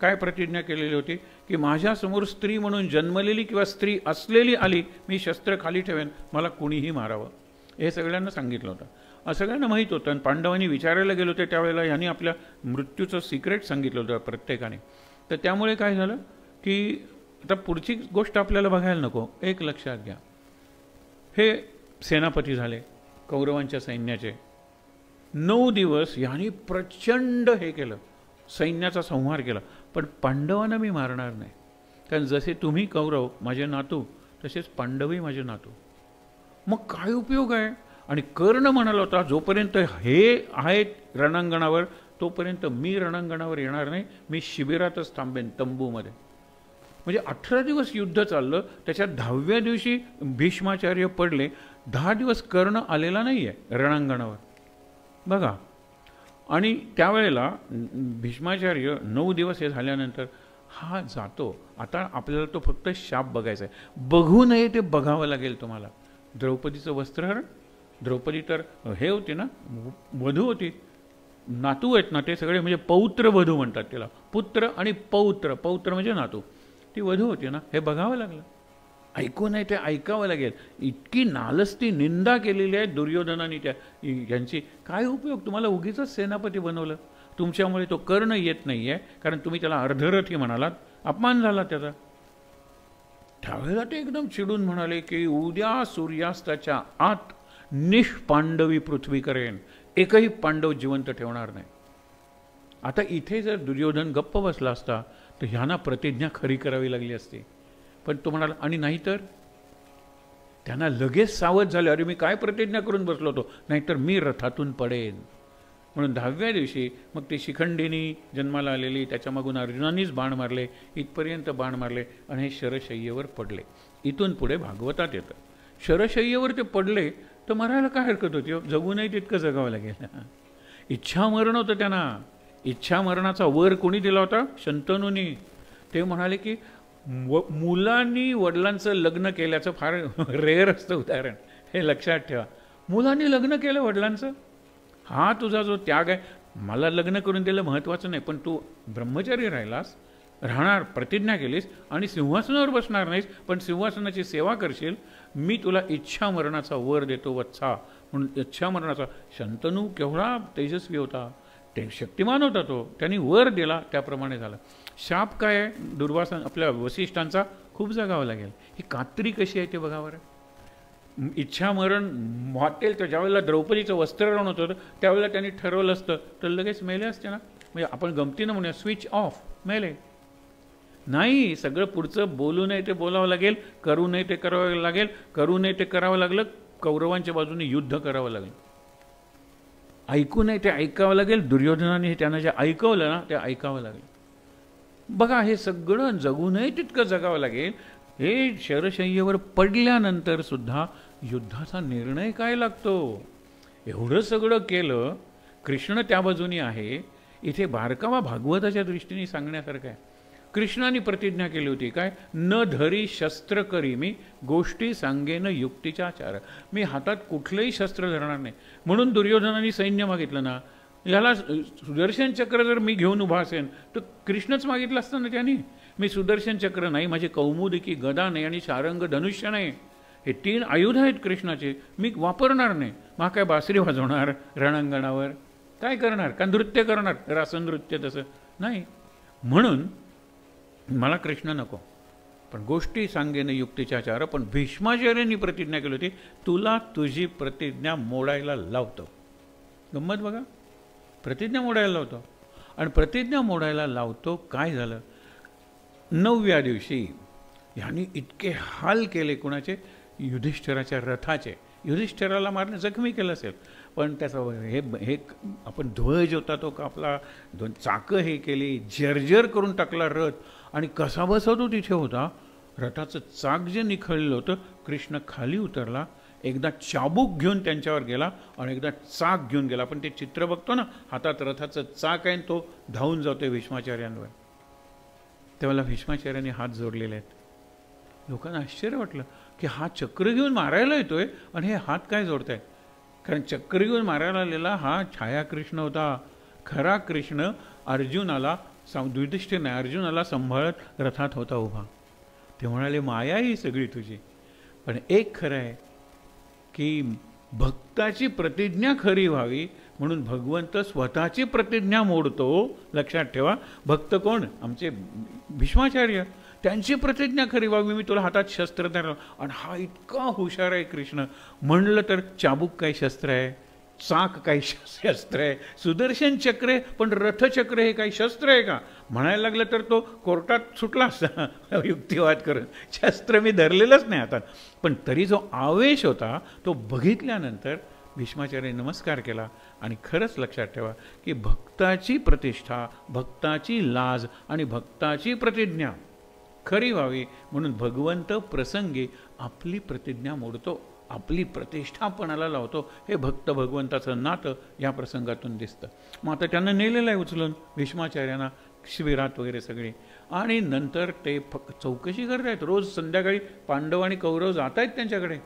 काय प्रतिज्ञा केलेली होती? की माझ्यासमोर स्त्री म्हणून जन्मलेली किंवा स्त्री असलेली आली, मी शस्त्र खाली ठेवेन, मला कुणीही मारावं. हे सगळ्यांना सांगितलं होतं. सगळ्यांना माहीत होतं. आणि पांडवांनी विचारायला गेलो होते त्यावेळेला यांनी आपल्या मृत्यूचं सिक्रेट सांगितलं होतं प्रत्येकाने. तर त्यामुळे काय झालं की आता पुढची गोष्ट आपल्याला बघायला नको. एक लक्षात घ्या, हे सेनापती झाले कौरवांच्या सैन्याचे. 9 दिवस यांनी प्रचंड हे केलं, सैन्याचा संहार केला. पण पांडवांना मी मारणार नाही, कारण जसे तुम्ही कौरव माझे नातू तसेच पांडवही माझे नातू. मग काय उपयोग आहे? आणि कर्ण म्हणाला होता, जोपर्यंत हे आहेत रणांगणावर तोपर्यंत मी रणांगणावर येणार नाही, मी शिबिरातच थांबेन, तंबूमध्ये. म्हणजे 18 दिवस युद्ध चाललं. त्याच्यात 10व्या दिवशी भीष्माचार्य पडले. 10 दिवस कर्ण आलेला नाही आहे रणांगणावर, बघा. आणि त्यावेळेला भीष्माचार्य 9 दिवस हे झाल्यानंतर हा जातो. आता आपल्याला तो फक्त शाप बघायचा आहे. बघू नये ते बघावं लागेल तुम्हाला. द्रौपदीचं वस्त्रहरण, द्रौपदी तर हे होती ना, वधू होती, नातू आहेत ना ते सगळे, म्हणजे पौत्र वधू म्हणतात त्याला. पुत्र आणि पौत्र, पौत्र म्हणजे नातू. ती वधू होती ना, हे बघावं लागलं. ऐकू नाही ते ऐकावं लागेल. इतकी नालस्ती निंदा केलेली आहे दुर्योधनाने यांची. काय उपयोग? तुम्हाला उगीच सेनापती बनवलं. तुमच्यामुळे तो कर्ण येत नाही आहे, कारण तुम्ही त्याला अर्धरथी म्हणालात, अपमान झाला त्याचा. त्यावेळेला ते एकदम चिडून म्हणाले की उद्या सूर्यास्ताच्या आत निष्पांडवी पृथ्वी करेन, एकही पांडव जिवंत ठेवणार नाही. आता इथे जर दुर्योधन गप्प बसला असता तर ह्यांना प्रतिज्ञा खरी करावी लागली असती. पण तो म्हणाला, आणि नाही तर त्यांना लगेच सावध झाले, अरे मी काय प्रतिज्ञा करून बसलो होतो, नाहीतर मी रथातून पडेन. म्हणून 10व्या दिवशी मग ती शिखंडिनी जन्माला आलेली, त्याच्या मागून अर्जुनानेच बाण मारले, इथपर्यंत बाण मारले आणि हे शरशय्येवर पडले. इथून पुढे भागवतात येतं, शरशय्येवर ते पडले तर मरायला काय हरकत होती? जगूनही तितकं जगावं लागेल. इच्छा मरण होतं त्यांना. इच्छा मरणाचा वर कोणी दिला होता? शंतनूंनी. ते म्हणाले की मुलांनी वडिलांचं लग्न केल्याचं फार रेअर असतं उदाहरण, हे लक्षात ठेवा. मुलांनी लग्न केलं वडिलांचं, हा तुझा जो त्याग आहे. मला लग्न करून दिलं महत्त्वाचं नाही, पण तू ब्रह्मचारी राहिलास, राहणार, प्रतिज्ञा केलीस आणि सिंहासनावर बसणार नाहीस, पण सिंहासनाची सेवा करशील, मी तुला इच्छा मरणाचा वर देतो वत्सा. म्हणून इच्छा मरणाचा. शंतनू केवढा तेजस्वी होता, ते शक्तिमान होता, तो त्यांनी वर दिला, त्याप्रमाणे झालं. शाप काय आहे? दुर्वासन आपल्या वसिष्ठांचा, खूप जगावं लागेल. ही कात्री कशी आहे ते बघावर. इच्छा मरण वाटेल तर ज्यावेळेला द्रौपदीचं वस्त्रहरण होतं त्यावेळेला त्यांनी ठरवलं असतं तर लगेच मेले असते ना. म्हणजे आपण गमतीनं म्हणूया स्विच ऑफ, मेले. नाही, सगळं पुढचं बोलू नये ते बोलावं लागेल, करू नये ते करावं लागेल, करू नये ते करावं लागलं. कौरवांच्या बाजूने युद्ध करावं लागेल, ऐकू नये ते ऐकावं लागेल. दुर्योधनाने त्यांना जे ऐकवलं ना ते ऐकावं लागेल. बघा, हे सगळं जगू नये तितकं जगावं लागेल. हे शरशय्येवर पडल्यानंतर सुद्धा युद्धाचा निर्णय काय लागतो. एवढं सगळं केलं, कृष्ण त्या बाजूनी आहे. इथे बारकावा भागवताच्या दृष्टीने सांगण्यासारखं आहे. कृष्णाने प्रतिज्ञा केली होती काय? न धरी शस्त्र करी मी, गोष्टी सांगेन युक्तीच्या चार. मी हातात कुठलंही शस्त्र धरणार नाही. म्हणून दुर्योधनाने सैन्य मागितलं ना, याला सुदर्शन चक्र जर मी घेऊन उभा असेल तर कृष्णच मागितलं असतं ना त्यांनी. मी सुदर्शन चक्र नाही, माझी कौमुदिकी गदा नाही आणि शारंग धनुष्य नाही, हे 3 आयुध आहेत कृष्णाचे, मी वापरणार नाही. मग काय बासरी वाजवणार रणांगणावर? काय करणार? का नृत्य करणार? रासनृत्य तसं नाही. म्हणून मला कृष्ण नको, पण गोष्टी सांगेन युक्तीच्या चार. पण भीष्माचार्यांनी प्रतिज्ञा केली होती, तुला तुझी प्रतिज्ञा मोडायला लावतो. गंमत बघा, प्रतिज्ञा मोडायला लावतो. आणि प्रतिज्ञा मोडायला लावतो. काय झालं? 9व्या दिवशी ह्यांनी इतके हाल केले कुणाचे? युधिष्ठिराच्या रथाचे. युधिष्ठिराला मारणे, जखमी केलं असेल, पण त्याचं हे आपण ध्वज होता तो कापला, 2 चाकं हे केली, जर्जर करून टाकला रथ. आणि कसा बसवतो तिथे होता, रथाचं चाक जे निखळलं होतं, कृष्ण खाली उतरला, एकदा चाबूक घेऊन त्यांच्यावर गेला आणि एकदा चाक घेऊन गेला. पण ते चित्र बघतो ना, हातात रथाचं चाक आहे, तो धावून जातोय भीष्माचार्यांवर. तेव्हा भीष्माचार्यांनी हात जोडलेले आहेत. लोकांना आश्चर्य वाटलं की हा चक्र घेऊन मारायला येतोय आणि हे हात काय जोडत आहेत. कारण चक्र घेऊन मारायला आलेला हा छायाकृष्ण होता. खरा कृष्ण अर्जुनाला, युधिष्ठिर नाही, अर्जुनाला सांभाळत रथात होता उभा. ते म्हणाले, माया ही सगळी तुझी. पण एक खरं आहे की भक्ताची प्रतिज्ञा खरी व्हावी म्हणून भगवंत स्वतःची प्रतिज्ञा मोडतो. लक्षात ठेवा, भक्त कोण? आमचे भीष्माचार्य. त्यांची प्रतिज्ञा खरी व्हावी, मी तुला हातात शस्त्र धरलं. आणि हा इतका हुशार आहे कृष्ण. म्हणलं तर चाबूक काय शस्त्र आहे, चाक काय शस्त्र आहे, सुदर्शन चक्र आहे, पण रथचक्र हे काही शस्त्र आहे का? म्हणायला लागलं तर तो कोर्टात सुटला असता युक्तिवाद करून. शस्त्र मी धरलेलंच नाही हातात. पण तरी जो आवेश होता तो बघितल्यानंतर भीष्माचार्याने नमस्कार केला. आणि खरंच लक्षात ठेवा की भक्ताची प्रतिष्ठा, भक्ताची लाज आणि भक्ताची प्रतिज्ञा खरी व्हावी म्हणून भगवंत प्रसंगी आपली प्रतिज्ञा मोडतो, आपली प्रतिष्ठापणाला लावतो. हे भक्त भगवंताचं नातं या प्रसंगातून दिसतं. मग आता त्यांना नेलेलं आहे उचलून भीष्माचार्यांना शिबिरात वगैरे सगळे. आणि नंतर ते चौकशी करत आहेत. रोज संध्याकाळी पांडव आणि कौरव जात आहेत त्यांच्याकडे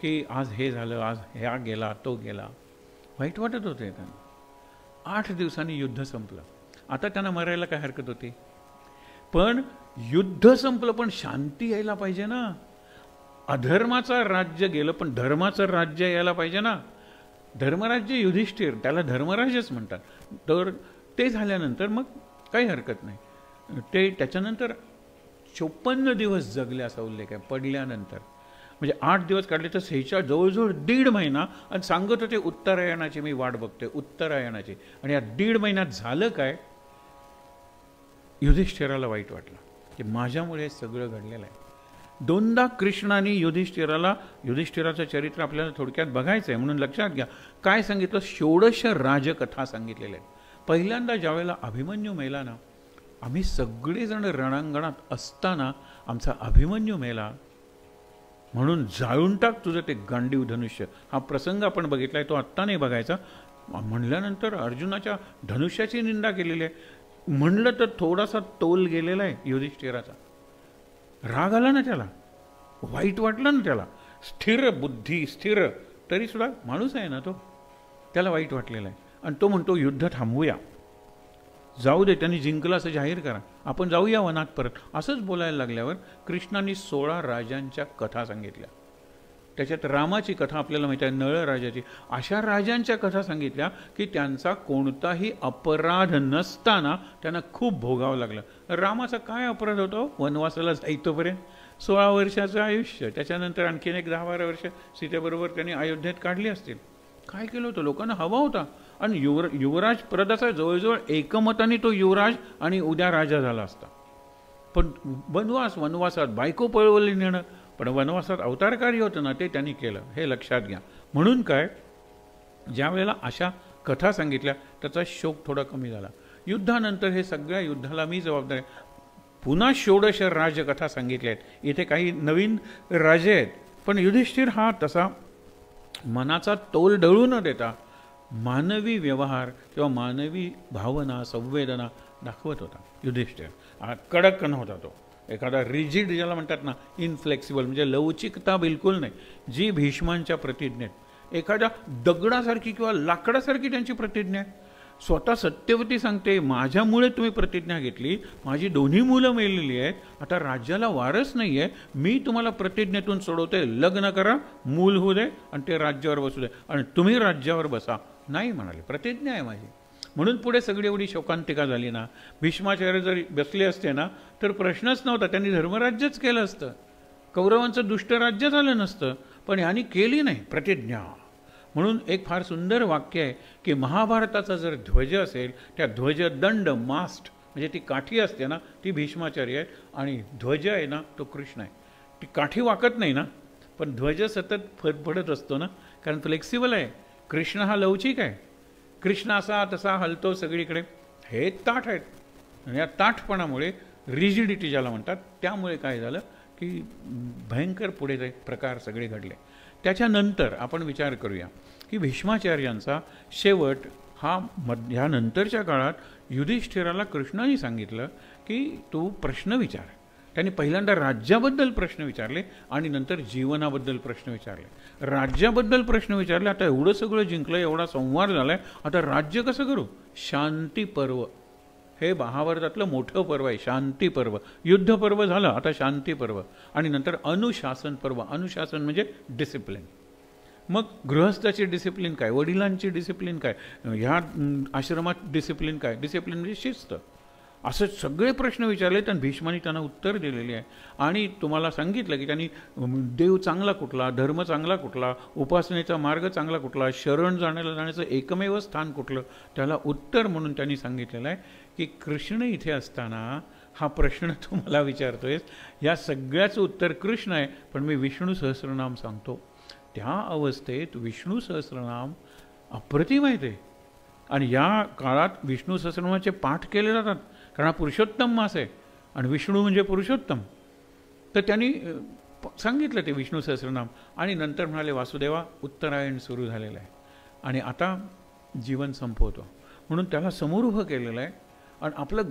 की आज हे झालं, आज ह्या गेला, तो गेला. वाईट वाटत होते त्यांना. 8 दिवसांनी युद्ध संपलं. आता त्यांना मरायला काय हरकत होती. पण युद्ध संपलं पण शांती यायला पाहिजे ना. अधर्माचं राज्य गेलं पण धर्माचं राज्य यायला पाहिजे ना. धर्मराज्य युधिष्ठिर, त्याला धर्मराजच म्हणतात. तर ते झाल्यानंतर मग काही हरकत नाही. ते त्याच्यानंतर 54 दिवस जगले असा उल्लेख आहे पडल्यानंतर. म्हणजे 8 दिवस काढले तर 46, जवळजवळ 1.5 महिना. आणि सांगत होते उत्तरायणाची मी वाट बघते, उत्तरायणाची. आणि या 1.5 महिन्यात झालं काय, युधिष्ठिराला वाईट वाटलं की माझ्यामुळे सगळं घडलेलं आहे. दोनदा कृष्णाने युधिष्ठिराचं चरित्र आपल्याला थोडक्यात बघायचं आहे म्हणून लक्षात घ्या. काय सांगितलं, 16 राजकथा सांगितलेल्या आहेत. पहिल्यांदा ज्यावेळेला अभिमन्यू मेला ना, आम्ही सगळेजण रणांगणात असताना आमचा अभिमन्यू मेला म्हणून जाळून टाक तुझं ते गांडीव धनुष्य. हा प्रसंग आपण बघितलाय, तो आत्ता नाही बघायचा. म्हणल्यानंतर अर्जुनाच्या धनुष्याची निंदा केलेली आहे. म्हणलं तर थोडासा तोल गेलेला आहे युधिष्ठिराचा. राग आला ना त्याला, वाईट वाटलं ना त्याला. स्थिर बुद्धी, स्थिर, तरी सुद्धा माणूस आहे ना तो, त्याला वाईट वाटलेला आहे. आणि तो म्हणतो युद्ध थांबवूया, जाऊ दे, त्यांनी जिंकलं असं जाहीर करा, आपण जाऊया वनात परत. असंच बोलायला लागल्यावर कृष्णाने 16 राजांच्या कथा सांगितल्या. त्याच्यात रामाची कथा आपल्याला माहिती आहे, नळ राजाची. अशा राजांच्या कथा सांगितल्या की त्यांचा कोणताही अपराध नसताना त्यांना खूप भोगावं लागलं. रामाचा काय अपराध होतो, वनवासाला जायतोपर्यंत 16 वर्षाचं आयुष्य, त्याच्यानंतर आणखीन एक 10-12 वर्ष सीतेबरोबर त्यांनी अयोध्येत काढली असतील. काय केलं होतं, लोकांना हवा होता. आणि युवराज प्रदाचा जवळजवळ एकमताने तो युवराज आणि उद्या राजा झाला असता. पण वनवासात बायको पळवली नेणं, पण वनवासात अवतारकारी होतं ना, ते त्यांनी केलं, हे लक्षात घ्या. म्हणून काय, ज्या वेळेला अशा कथा सांगितल्या त्याचा शोक थोडा कमी झाला. युद्धानंतर हे सगळ्या युद्धाला मी जबाबदार आहे. पुन्हा 16 राजकथा सांगितल्या आहेत. इथे काही नवीन राजे आहेत, पण युधिष्ठिर हा तसा मनाचा तोल ढळू न देता मानवी व्यवहार किंवा मानवी भावना, संवेदना दाखवत होता. युधिष्ठिर कडक नव्हता तो, एखादा रिजिड ज्याला म्हणतात ना, इनफ्लेक्सिबल, म्हणजे लवचिकता बिलकुल नाही. जी भीष्मांच्या प्रतिज्ञेत, एखाद्या दगडासारखी किंवा लाकडासारखी त्यांची प्रतिज्ञा आहे. स्वतः सत्यवती सांगते, माझ्यामुळे तुम्ही प्रतिज्ञा घेतली, माझी 2 मुलं मेलेली आहेत, आता राज्याला वारस नाही आहे, मी तुम्हाला प्रतिज्ञेतून सोडवते, लग्न करा, मूल होऊ दे आणि ते राज्यावर बसू दे, आणि तुम्ही राज्यावर बसा. नाही म्हणाले, प्रतिज्ञा आहे माझी. म्हणून पुढे सगळी एवढी शोकांतिका झाली ना. भीष्माचार्य जरी बसले असते ना तर प्रश्नच नव्हता, त्यांनी धर्मराज्यच केलं असतं, कौरवांचं दुष्टराज्य झालं नसतं. पण ह्यांनी केली नाही प्रतिज्ञा. म्हणून एक फार सुंदर वाक्य आहे की महाभारताचा जर ध्वज असेल, त्या ध्वजदंड, मास्ट म्हणजे ती काठी असते ना, ती भीष्माचार्य आहे, आणि ध्वज आहे ना तो कृष्ण आहे. ती काठी वाकत नाही ना, पण ध्वज सतत फडफडत असतो ना, कारण फ्लेक्सिबल आहे. कृष्ण हा लवचिक आहे, कृष्ण असा तसा हलतो सगळीकडे. हे ताठ आहेत. या ताठपणामुळे, रिजिडिटी ज्याला म्हणतात, त्यामुळे काय झालं की भयंकर पुढे ते प्रकार सगळे घडले. त्याच्यानंतर आपण विचार करूया की भीष्माचार्यांचा शेवट हा ह्या नंतरच्या काळात युधिष्ठिराला कृष्णाने सांगितलं की तू प्रश्न विचार. त्यांनी पहिल्यांदा राज्याबद्दल प्रश्न विचारले आणि नंतर जीवनाबद्दल प्रश्न विचारले. राज्याबद्दल प्रश्न विचारले, आता एवढं सगळं जिंकलं, एवढा संवाद झाला आहे, आता राज्य कसं करू. शांती पर्व हे महाभारतातलं मोठं पर्व आहे, शांती पर्व. युद्ध पर्व झालं, आता शांती पर्व. आणि नंतर अनुशासन पर्व. अनुशासन म्हणजे डिसिप्लिन. मग गृहस्थाची डिसिप्लिन काय, वडिलांची डिसिप्लिन काय, ह्या आश्रमात डिसिप्लिन काय. डिसिप्लिन म्हणजे शिस्त. असं सगळे प्रश्न विचारले आणि भीष्माने त्यांना उत्तर दिलेली आहे. आणि तुम्हाला सांगितलं की त्यांनी देव चांगला कुठला, धर्म चांगला कुठला, उपासनेचा मार्ग चांगला कुठला, शरण जाण्याचं एकमेव स्थान कुठलं, त्याला उत्तर म्हणून त्यांनी सांगितलेलं आहे की कृष्ण इथे असताना हा प्रश्न तुम्हाला विचारतोयस, या सगळ्याचं उत्तर कृष्ण आहे, पण मी विष्णू सहस्रनाम सांगतो. त्या अवस्थेत विष्णू सहस्रनाम अप्रतिम आहे ते. आणि या काळात विष्णू सहस्रनामाचे पाठ केले जातात, कारण हा पुरुषोत्तम मास आहे आणि विष्णू म्हणजे पुरुषोत्तम. तर त्यांनी सांगितलं ते विष्णू सहस्रनाम. आणि नंतर म्हणाले, वासुदेवा उत्तरायण सुरू झालेलं आहे आणि आता जीवन संपवतो, म्हणून त्याला समोर उभं केलेलं आहे. आणि आपलं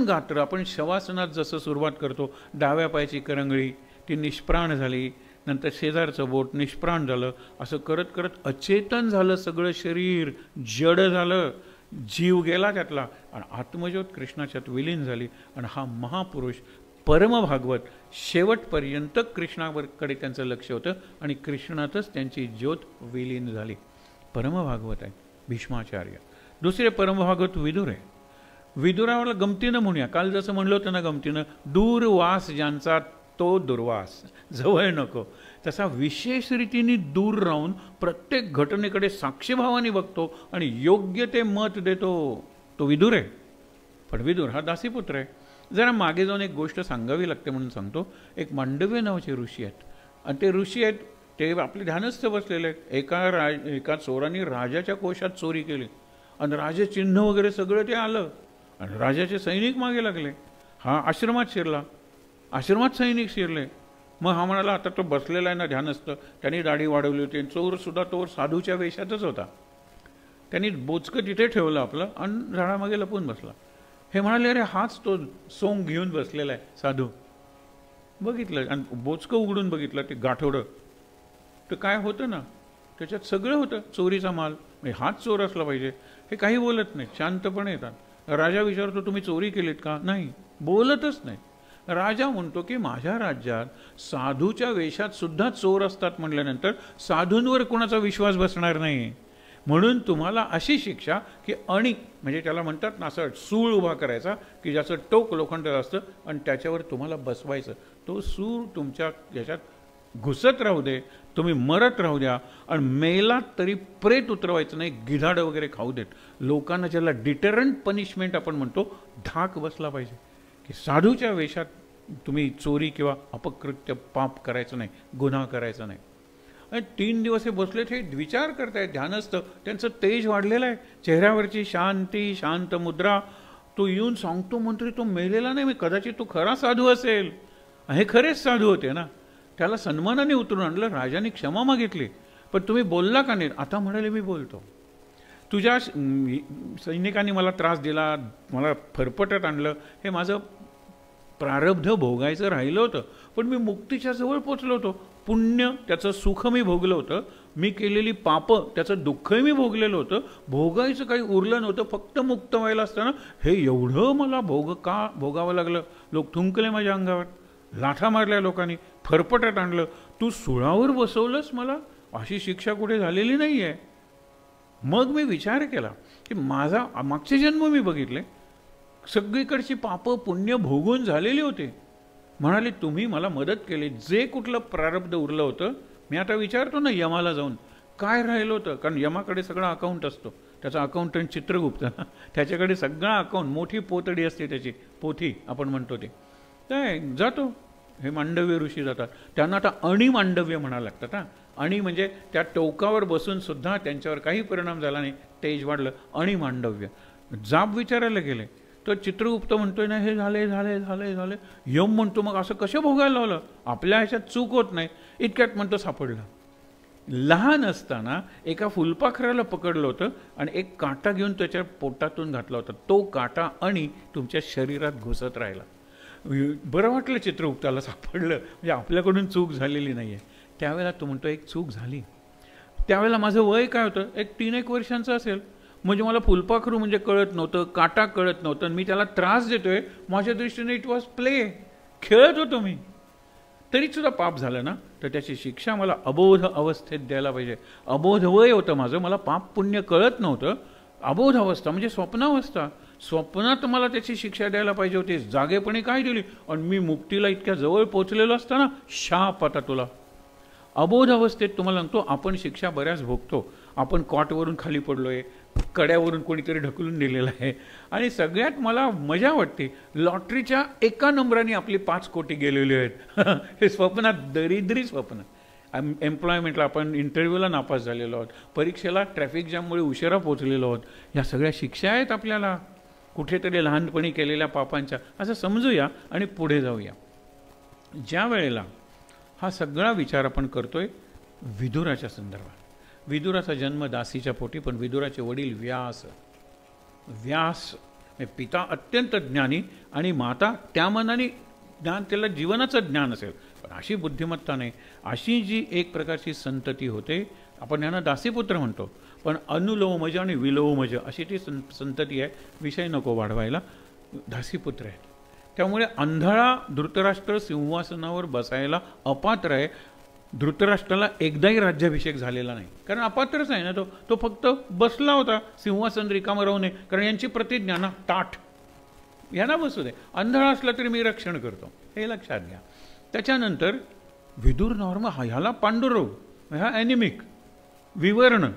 गात्र आपण शवासनात जसं सुरुवात करतो, डाव्या पायाची करंगळी ती निष्प्राण झाली, नंतर शेजारचं बोट निष्प्राण झालं, असं करत करत अचेतन झालं सगळं शरीर, जड झालं, जीव गेला त्यातला, आणि आत्मज्योत कृष्णाच्यात विलीन झाली. आणि हा महापुरुष परमभागवत शेवटपर्यंत कृष्णाकडे त्यांचं लक्ष होतं आणि कृष्णातच त्यांची ज्योत विलीन झाली. परमभागवत आहे भीष्माचार्य. दुसरे परमभागवत विदुर आहे. विदुराला गमतीनं म्हणूया, काल जसं म्हणलं होतं ना गमतीनं, दूरवास ज्यांचा तो दुर्वास, जवळ नको, तसा विशेष रीतीने दूर राहून प्रत्येक घटनेकडे साक्षीभावाने बघतो आणि योग्य ते मत देतो, तो विदुर आहे. पण विदुर हा दासीपुत्र आहे. जरा मागे जाऊन एक गोष्ट सांगावी लागते म्हणून सांगतो. एक मांडव्य नावाचे ऋषी आहेत आणि ते ऋषी आहेत ते आपले ध्यानस्थ बसलेले आहेत. एका चोराने राजाच्या कोशात चोरी केली आणि राजे चिन्ह वगैरे सगळं ते आलं आणि राजाचे सैनिक मागे लागले. हा आश्रमात शिरला, आश्रमात सैनिक शिरले. मग हा म्हणाला आता तो बसलेला आहे ना ध्यानस्थ, त्यांनी दाढी वाढवली होती. चोरसुद्धा तो साधूच्या वेशातच होता. त्यांनी बोचकं तिथे ठेवलं आपलं आणि झाडामागे लपून बसला. हे म्हणाले अरे हाच तो सोंग घेऊन बसलेला आहे साधू. बघितलं आणि बोचकं उघडून बघितलं, ते गाठोडं तर काय होतं ना, त्याच्यात सगळं होतं, चोरीचा माल. म्हणजे हाच चोर असला पाहिजे. हे काही बोलत नाही, शांतपणे येतात. राजा विचारतो तुम्ही चोरी केलीत का? नाही, बोलतच नाही. राजा म्हणतो की माझ्या राज्यात साधूच्या वेशात सुद्धा चोर असतात म्हटल्यानंतर साधूंवर कोणाचा विश्वास बसणार नाही. म्हणून तुम्हाला अशी शिक्षा की अणी म्हणजे त्याला म्हणतात ना असं सूळ उभा करायचा की ज्याचं टोक लोखंडाचं असतं आणि त्याच्यावर तुम्हाला बसवायचं. तो सूळ तुमच्या याच्यात घुसत राहू दे, तुम्ही मरत राहू द्या आणि मेलात तरी प्रेत उतरवायचं नाही, गिधाडं वगैरे खाऊ देत. लोकांना ज्याला डिटरंट पनिशमेंट आपण म्हणतो, धाक बसला पाहिजे की साधूच्या वेशात तुम्ही चोरी किंवा अपकृत्य पाप करायचं नाही, गुन्हा करायचा नाही. आणि 3 दिवस हे बसले, ते विचार करतायत ध्यानस्थ. त्यांचं तेज वाढलेलं आहे, चेहऱ्यावरची शांती, शांत मुद्रा. तो येऊन सांगतो मंत्री तो मेलेला नाही, मी कदाचित तो खरा साधू असेल. हे खरेच साधू होते ना. त्याला सन्मानाने उतरून आणलं, राजाने क्षमा मागितली. पण तुम्ही बोलला का नाही? आता म्हणाले मी बोलतो. तुझ्या सैनिकांनी मला त्रास दिला, मला फरफटत आणलं, हे माझं प्रारब्ध भोगायचं राहिलं होतं. पण मी मुक्तीच्या जवळ पोचलो होतो. पुण्य त्याचं सुख मी भोगलं होतं, मी केलेली पापं त्याचं दुःखही मी भोगलेलं होतं. भोगायचं काही उरलं नव्हतं, फक्त मुक्त व्हायला असताना हे एवढं मला भोगावं लागलं. लोक थुंकले माझ्या अंगावर, लाठा मारल्या लोकांनी, फरफटत आणलं. तू सुळावर बसवलंस मला, अशी शिक्षा कुठे झालेली नाही आहे. मग मी विचार केला की माझा मागचे जन्म मी बघितले, सगळीकडची पापं पुण्य भोगून झालेली होती. म्हणाले तुम्ही मला मदत केली, जे कुठलं प्रारब्ध उरलं होतं मी आता विचारतो ना यमाला जाऊन काय राहिलं होतं, कारण यमाकडे सगळा अकाउंट असतो. त्याचा अकाउंटंट चित्रगुप्त, त्याच्याकडे सगळा अकाउंट, मोठी पोतडी असते त्याची, पोथी आपण म्हणतो ते. काय जातो, हे मांडव्य ऋषी जातात. त्यांना आता अणी मांडव्य म्हणायला लागतात. हां, अणी म्हणजे त्या टोकावर बसून सुद्धा त्यांच्यावर काही परिणाम झाला नाही, तेज वाढलं. अणी मांडव्य जाब विचारायला गेले तर चित्रगुप्त म्हणतोय ना हे झाले झाले झाले झाले. यम म्हणतो मग असं कसं भोगायला लावलं, आपल्या ह्याच्यात चूक होत नाही. इतक्यात म्हणतो सापडलं. लहान असताना एका फुलपाखराला पकडलं होतं आणि एक काटा घेऊन त्याच्या पोटातून घातला होता. तो काटा आणि तुमच्या शरीरात घुसत राहिला. बरं वाटलं चित्रगुप्ताला, सापडलं, म्हणजे आपल्याकडून चूक झालेली नाही आहे. त्यावेळेला तो म्हणतो एक चूक झाली. त्यावेळेला माझं वय काय होतं, एक 3-1 वर्षांचं असेल. म्हणजे मला फुलपाखरू म्हणजे कळत नव्हतं, काटा कळत नव्हतं, मी त्याला त्रास देतोय. माझ्या दृष्टीने इट वॉज प्ले, खेळत होतो मी. तरीसुद्धा पाप झालं ना तर त्याची शिक्षा मला अबोध अवस्थेत द्यायला पाहिजे. अबोध वय होतं माझं, मला पाप पुण्य कळत नव्हतं. अबोध अवस्था म्हणजे स्वप्नावस्था, स्वप्नात मला त्याची शिक्षा द्यायला पाहिजे होती. जागेपणे काय दिली आणि मी मुक्तीला इतक्या जवळ पोचलेलो असताना शाप आता तुला. अबोध अवस्थेत तुम्हाला सांगतो आपण शिक्षा बऱ्याच भोगतो. आपण कॉटवरून खाली पडलोय, कड्यावरून कोणीतरी ढकलून दिलेलं आहे. आणि सगळ्यात मला मजा वाटते, लॉटरीच्या एका नंबराने आपली 5 कोटी गेलेले आहेत. हे स्वप्नात, दरिद्री स्वप्न. एम्प्लॉयमेंटला आपण इंटरव्ह्यूला नापास झालेलो आहोत, परीक्षेला ट्रॅफिक जॅममुळे उशिरा पोचलेलो आहोत. या सगळ्या शिक्षा आहेत आपल्याला कुठेतरी लहानपणी केलेल्या पापांच्या, असं समजूया आणि पुढे जाऊया. ज्या वेळेला हा सगळा विचार आपण करतोय विदुराच्या संदर्भात. विदुराचा जन्म दासीच्या पोटी, पण विदुराचे वडील व्यास पिता अत्यंत ज्ञानी आणि माता त्या मनाने ज्ञान, त्याला जीवनाचं ज्ञान असेल पण अशी बुद्धिमत्ता नाही. अशी जी एक प्रकारची संतती होते, आपण यांना दासीपुत्र म्हणतो, पण अनुलोमज आणि विलोमज अशी ती संतती आहे. विषय नको वाढवायला. दासीपुत्र आहेत. त्यामुळे अंधाळा धृतराष्ट्र सिंहासनावर बसायला अपात्र आहे. धृतराष्ट्राला एकदाही राज्याभिषेक झालेला नाही, कारण अपात्रच आहे ना तो. तो फक्त बसला होता सिंहासन रिकामं राहू नये, कारण यांची प्रतिज्ञा ना ताठ, यांना बसू दे, अंधाळा असला तरी मी रक्षण करतो, हे लक्षात घ्या. त्याच्यानंतर विदुर नॉर्म, ह्याला पांडुरोग, ह्या ॲनिमिक, विवर्ण,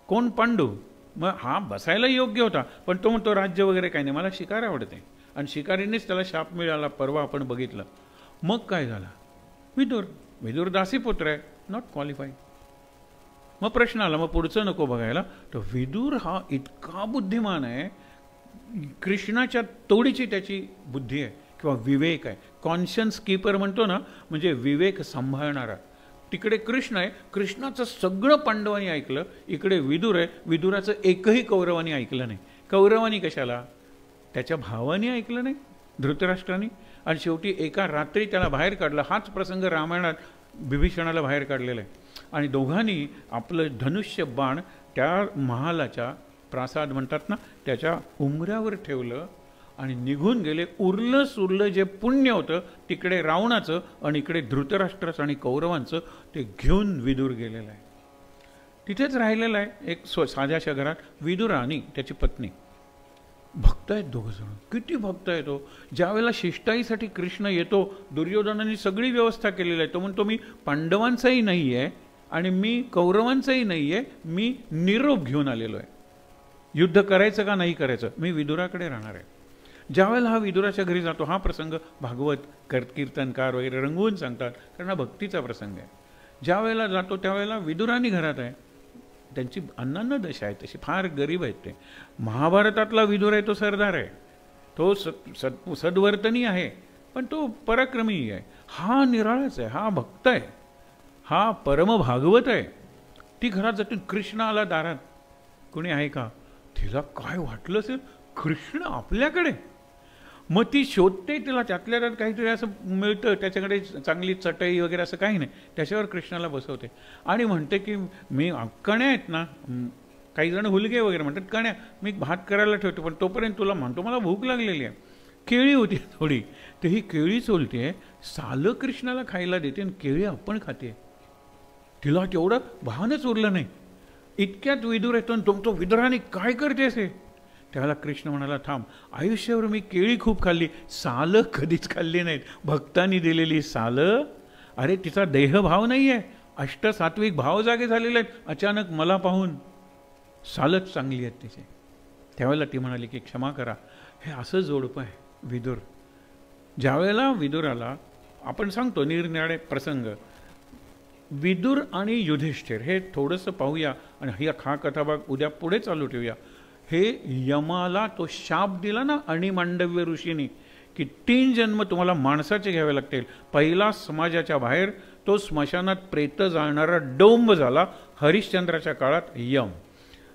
कोण पांडू, मग हा बसायला योग्य होता, पण तो म्हणतो राज्य वगैरे काही नाही, मला शिकार आवडते, आणि शिकारीनेच त्याला शाप मिळाला, परवा आपण बघितलं. मग काय झाला, विदुर दासीपुत्र आहे, नॉट क्वालिफाईड. मग प्रश्न आला, मग पुढचं नको बघायला. तर विदुर हा इतका बुद्धिमान आहे, कृष्णाच्या तोडीची त्याची बुद्धी आहे किंवा विवेक आहे. कॉन्शियन्स कीपर म्हणतो ना, म्हणजे विवेक सांभाळणारा. तिकडे कृष्ण आहे, कृष्णाचं सगळं पांडवांनी ऐकलं, इकडे विदुर आहे, विदुराचं एकही कौरवांनी ऐकलं नाही. कौरवांनी कशाला, त्याच्या भावानी ऐकलं नाही, धृतराष्ट्राने, आणि शेवटी एका रात्री त्याला बाहेर काढलं. हाच प्रसंग रामायणात विभीषणाला बाहेर काढलेला आहे. आणि दोघांनी आपलं धनुष्य बाण त्या महालाच्या, प्रासाद म्हणतात ना, त्याच्या उंबऱ्यावर ठेवलं आणि निघून गेले. उरलं सुरलं जे पुण्य होतं तिकडे रावणाचं आणि इकडे धृतराष्ट्राचं आणि कौरवांचं ते घेऊन विदुर गेलेलं आहे. तिथेच राहिलेलं आहे एक साध्याशा घरात. विदुर आणि त्याची पत्नी भक्त आहेत, दोघंजण. किती भक्त आहे तो. ज्यावेळेला शिष्टाईसाठी कृष्ण येतो, दुर्योधनाने सगळी व्यवस्था केलेली आहे. तो म्हणतो मी पांडवांचाही नाही आहे आणि मी कौरवांचाही नाही आहे, मी निरोप घेऊन आलेलो आहे. युद्ध करायचं का नाही करायचं, मी विदुराकडे राहणार आहे. ज्यावेळेला हा विदुराच्या घरी जातो, हा प्रसंग भागवत कीर्तनकार वगैरे रंगवून सांगतात, कारण हा भक्तीचा प्रसंग आहे. ज्यावेळेला जातो त्यावेळेला विदुरानी घरात आहे. त्यांची अन्नान्न दशा आहे तशी, फार गरीब आहेत ते. महाभारतातला विदुर आहे तो सरदार आहे, तो सद्वर्तनी आहे, पण तो पराक्रमी आहे. हा निराळाच आहे, हा भक्त आहे, हा परमभागवत आहे. ती घरात जाते, कृष्ण आला दारात, कोणी आहे का. तिला काय वाटलं असेल, कृष्ण आपल्याकडे. मग ती शोधते, तिला त्यातल्या त्यात काहीतरी असं मिळतं, त्याच्याकडे चांगली चटई वगैरे असं काही नाही, त्याच्यावर कृष्णाला बसवते आणि म्हणते की मी कण्या आहेत ना, काही जण हुलगे वगैरे म्हणतात, कण्या मी भात करायला ठेवतो, पण तोपर्यंत तुला म्हणतो मला भूक लागलेली आहे. केळी होती थोडी, तर ही केळी चोलते, सालं कृष्णाला खायला देते आणि केळी आपण खाते. तिला तेवढं भानच उरलं नाही. इतक्यात विदुर येतो आणि तो विदुराने काय करतेस हे. त्याला कृष्ण म्हणाला, थांब, आयुष्यावर मी केळी खूप खाल्ली, सालं कधीच खाल्ली नाहीत. भक्तांनी दिलेली सालं, अरे तिचा देहभाव नाही आहे, अष्टसात्विक भाव जागे झालेले आहेत. अचानक मला पाहून सालच चांगली आहेत तिचे. त्यावेळेला ती म्हणाली की क्षमा करा. हे असं जोडपं आहे विदुर. ज्यावेळेला विदुराला आपण सांगतो निरनिराळे प्रसंग, विदुर आणि युधिष्ठिर हे थोडंसं पाहूया आणि हा कथाभाग उद्या पुढे चालू ठेवूया. हे यमाला तो शाप दिला ना अणिमांडव्य ऋषींनी, की 3 जन्म तुम्हाला माणसाचे घ्यावे लागतील. पहिला समाजाच्या बाहेर, तो स्मशानात प्रेत जाळणारा डोंब झाला हरिश्चंद्राच्या काळात यम.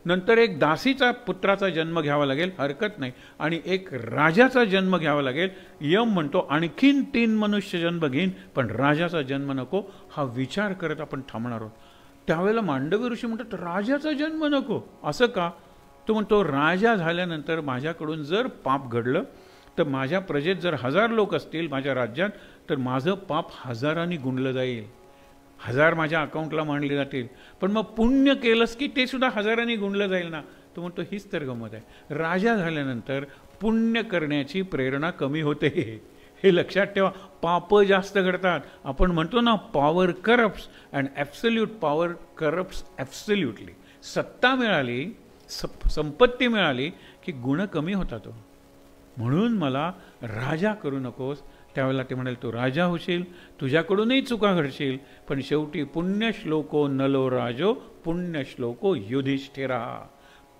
नंतर एक दासीचा पुत्राचा जन्म घ्यावा लागेल, हरकत नाही, आणि एक राजाचा जन्म घ्यावा लागेल. यम म्हणतो आणखीन 3 मनुष्य जन्म घेईन, पण राजाचा जन्म नको. हा विचार करत आपण थांबणार आहोत. त्यावेळेला मांडव्य ऋषी म्हणतात राजाचा जन्म नको, असं का. तो म्हणतो राजा झाल्यानंतर माझ्याकडून जर पाप घडलं तर माझ्या प्रजेत जर 1000 लोक असतील माझ्या राज्यात, तर माझं पाप 1000 गुणलं जाईल, 1000 माझ्या अकाउंटला मांडले जातील. पण मग पुण्य केलंस की ते सुद्धा 1000 गुणलं जाईल ना. तो म्हणतो हीच तर गंमत आहे, राजा झाल्यानंतर पुण्य करण्याची प्रेरणा कमी होते, हे लक्षात ठेवा. पाप जास्त घडतात. आपण म्हणतो ना power corrupts and absolute power corrupts absolutely. सत्ता मिळाली, संपत्ती मिळाली की गुण कमी होतात. म्हणून मला राजा करू नकोस. त्यावेळेला ते म्हणाले तू राजा होशील, तुझ्याकडूनही चुका घडशील, पण शेवटी पुण्यश्लोको नलो राजो पुण्यश्लोको युधिष्ठिरा.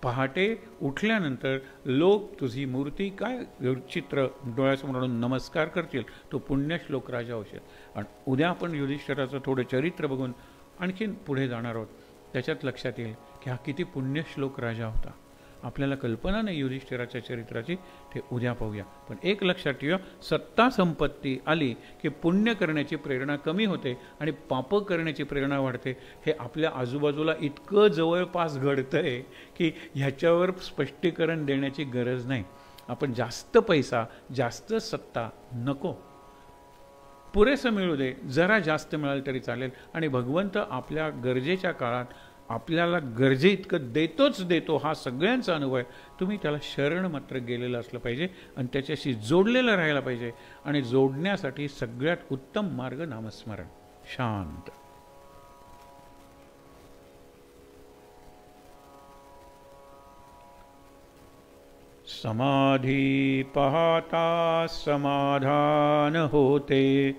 पहाटे उठल्यानंतर लोक तुझी मूर्ती काय चित्र डोळ्यासमोर आणून नमस्कार करतील, तो पुण्यश्लोक राजा होशील. आणि उद्या आपण युधिष्ठिराचं थोडं चरित्र बघून आणखीन पुढे जाणार आहोत. त्याच्यात लक्षात येईल की हा किती पुण्यश्लोक राजा होता. आपल्याला कल्पना नाही युधिष्ठिराच्या चरित्राची, ते उद्या पाहूया. पण एक लक्षात ठेवा, सत्ता संपत्ती आली की पुण्य करण्याची प्रेरणा कमी होते आणि पाप करण्याची प्रेरणा वाढते. हे आपल्या आजूबाजूला इतकं जवळपास घडतंय की ह्याच्यावर स्पष्टीकरण देण्याची गरज नाही. आपण जास्त पैसा, जास्त सत्ता नको, पुरेसं मिळू दे, जरा जास्त मिळालं तरी चालेल. आणि भगवंत आपल्या गरजेच्या काळात आपल्याला गरजे इतकं देतोच देतो, हा सगळ्यांचा अनुभव आहे. तुम्ही त्याला शरण मात्र गेलेलं असलं पाहिजे आणि त्याच्याशी जोडलेलं राहायला पाहिजे. आणि जोडण्यासाठी सगळ्यात उत्तम मार्ग नामस्मरण. शांत. समाधी पाहता समाधान होते,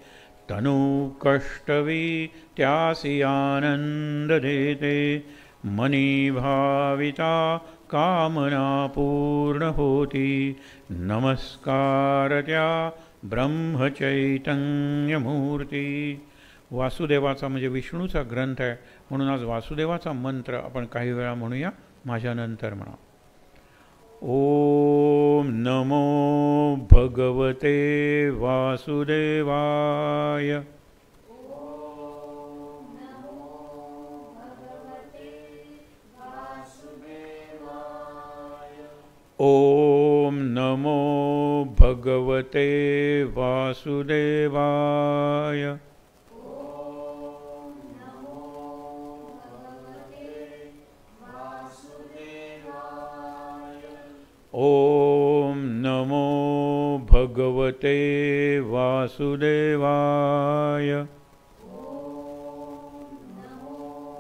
तनु कष्टवी त्यासी आनंद देते, मनी भाविता कामना पूर्ण होती, नमस्कार त्या ब्रह्मचैतन्य मूर्ती. वासुदेवाचा म्हणजे विष्णूचा ग्रंथ आहे, म्हणून आज वासुदेवाचा मंत्र आपण काही वेळा म्हणूया, माझ्यानंतर म्हणा. ओम नमो भगवते वासुदेवाय. ओम नमो भगवते वासुदेवाय. ओम नमो भगवते वासुदेवाय. ओम नमो भगवते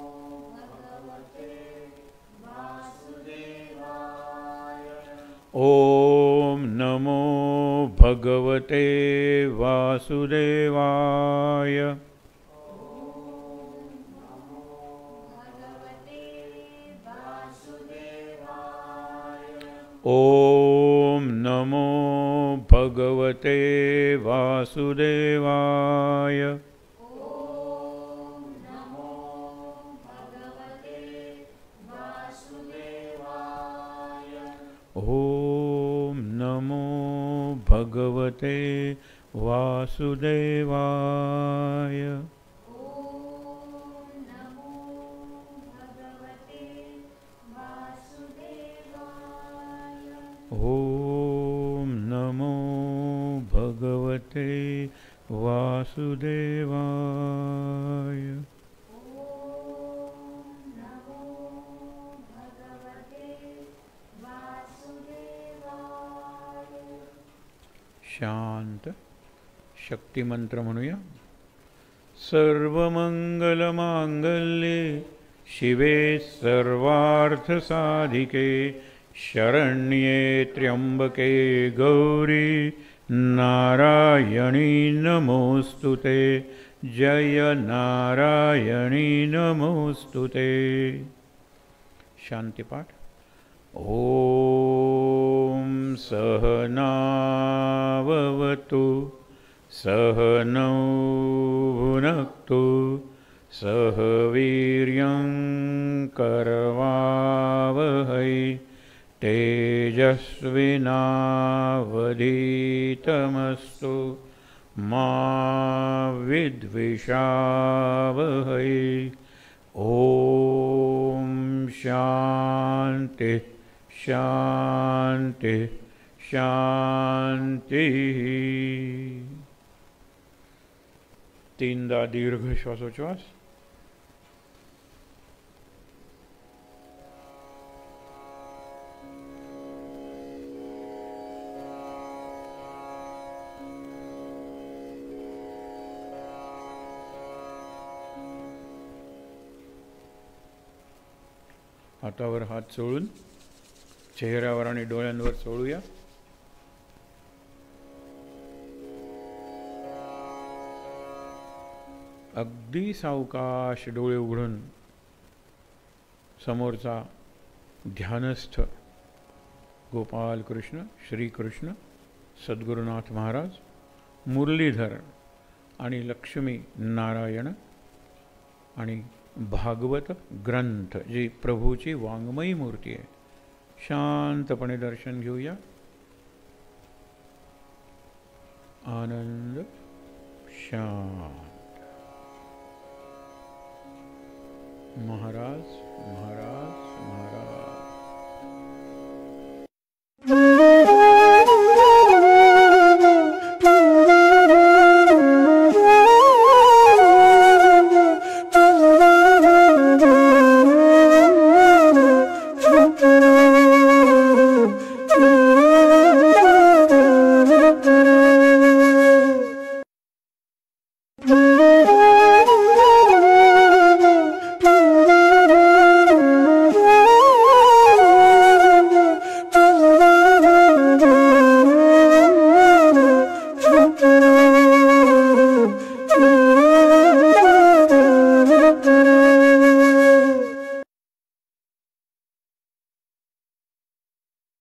वासुदेवाय. ओम नमो भगवते वासुदेवाय. ओम नमो भगवते वासुदेवाय. ओम नमो भगवते वासुदेवाय. शांत. शक्ती मंत्र म्हणूया. सर्वमंगलमांगल्ये शिवे सर्वार्थसाधिके, शरण्ये त्र्यंबके गौरी नारायणी नमोस्तुते. जय नारायणी नमोस्तुते. शांतिपाठ. ओम सहनाववतु सहनौ भुनक्तु सह वीर्यं करवावहै तेजस्विनावधीतमस्तु मा विद्विषावहै. ओम शांति शांति शांति. तीनदा दीर्घ श्वासोच्छ्वास. हातावर हात चोळून चेहऱ्यावर आणि डोळ्यांवर चोळूया. अगदी सावकाश डोळे उघडून समोरचा ध्यानस्थ गोपाल कृष्ण, श्रीकृष्ण, सद्गुरुनाथ महाराज, मुरलीधर आणि लक्ष्मी नारायण आणि भागवत ग्रंथ जी प्रभूची वाङ्मयी मूर्ती आहे, शांतपणे दर्शन घेऊया. आनंद. शांत. महाराज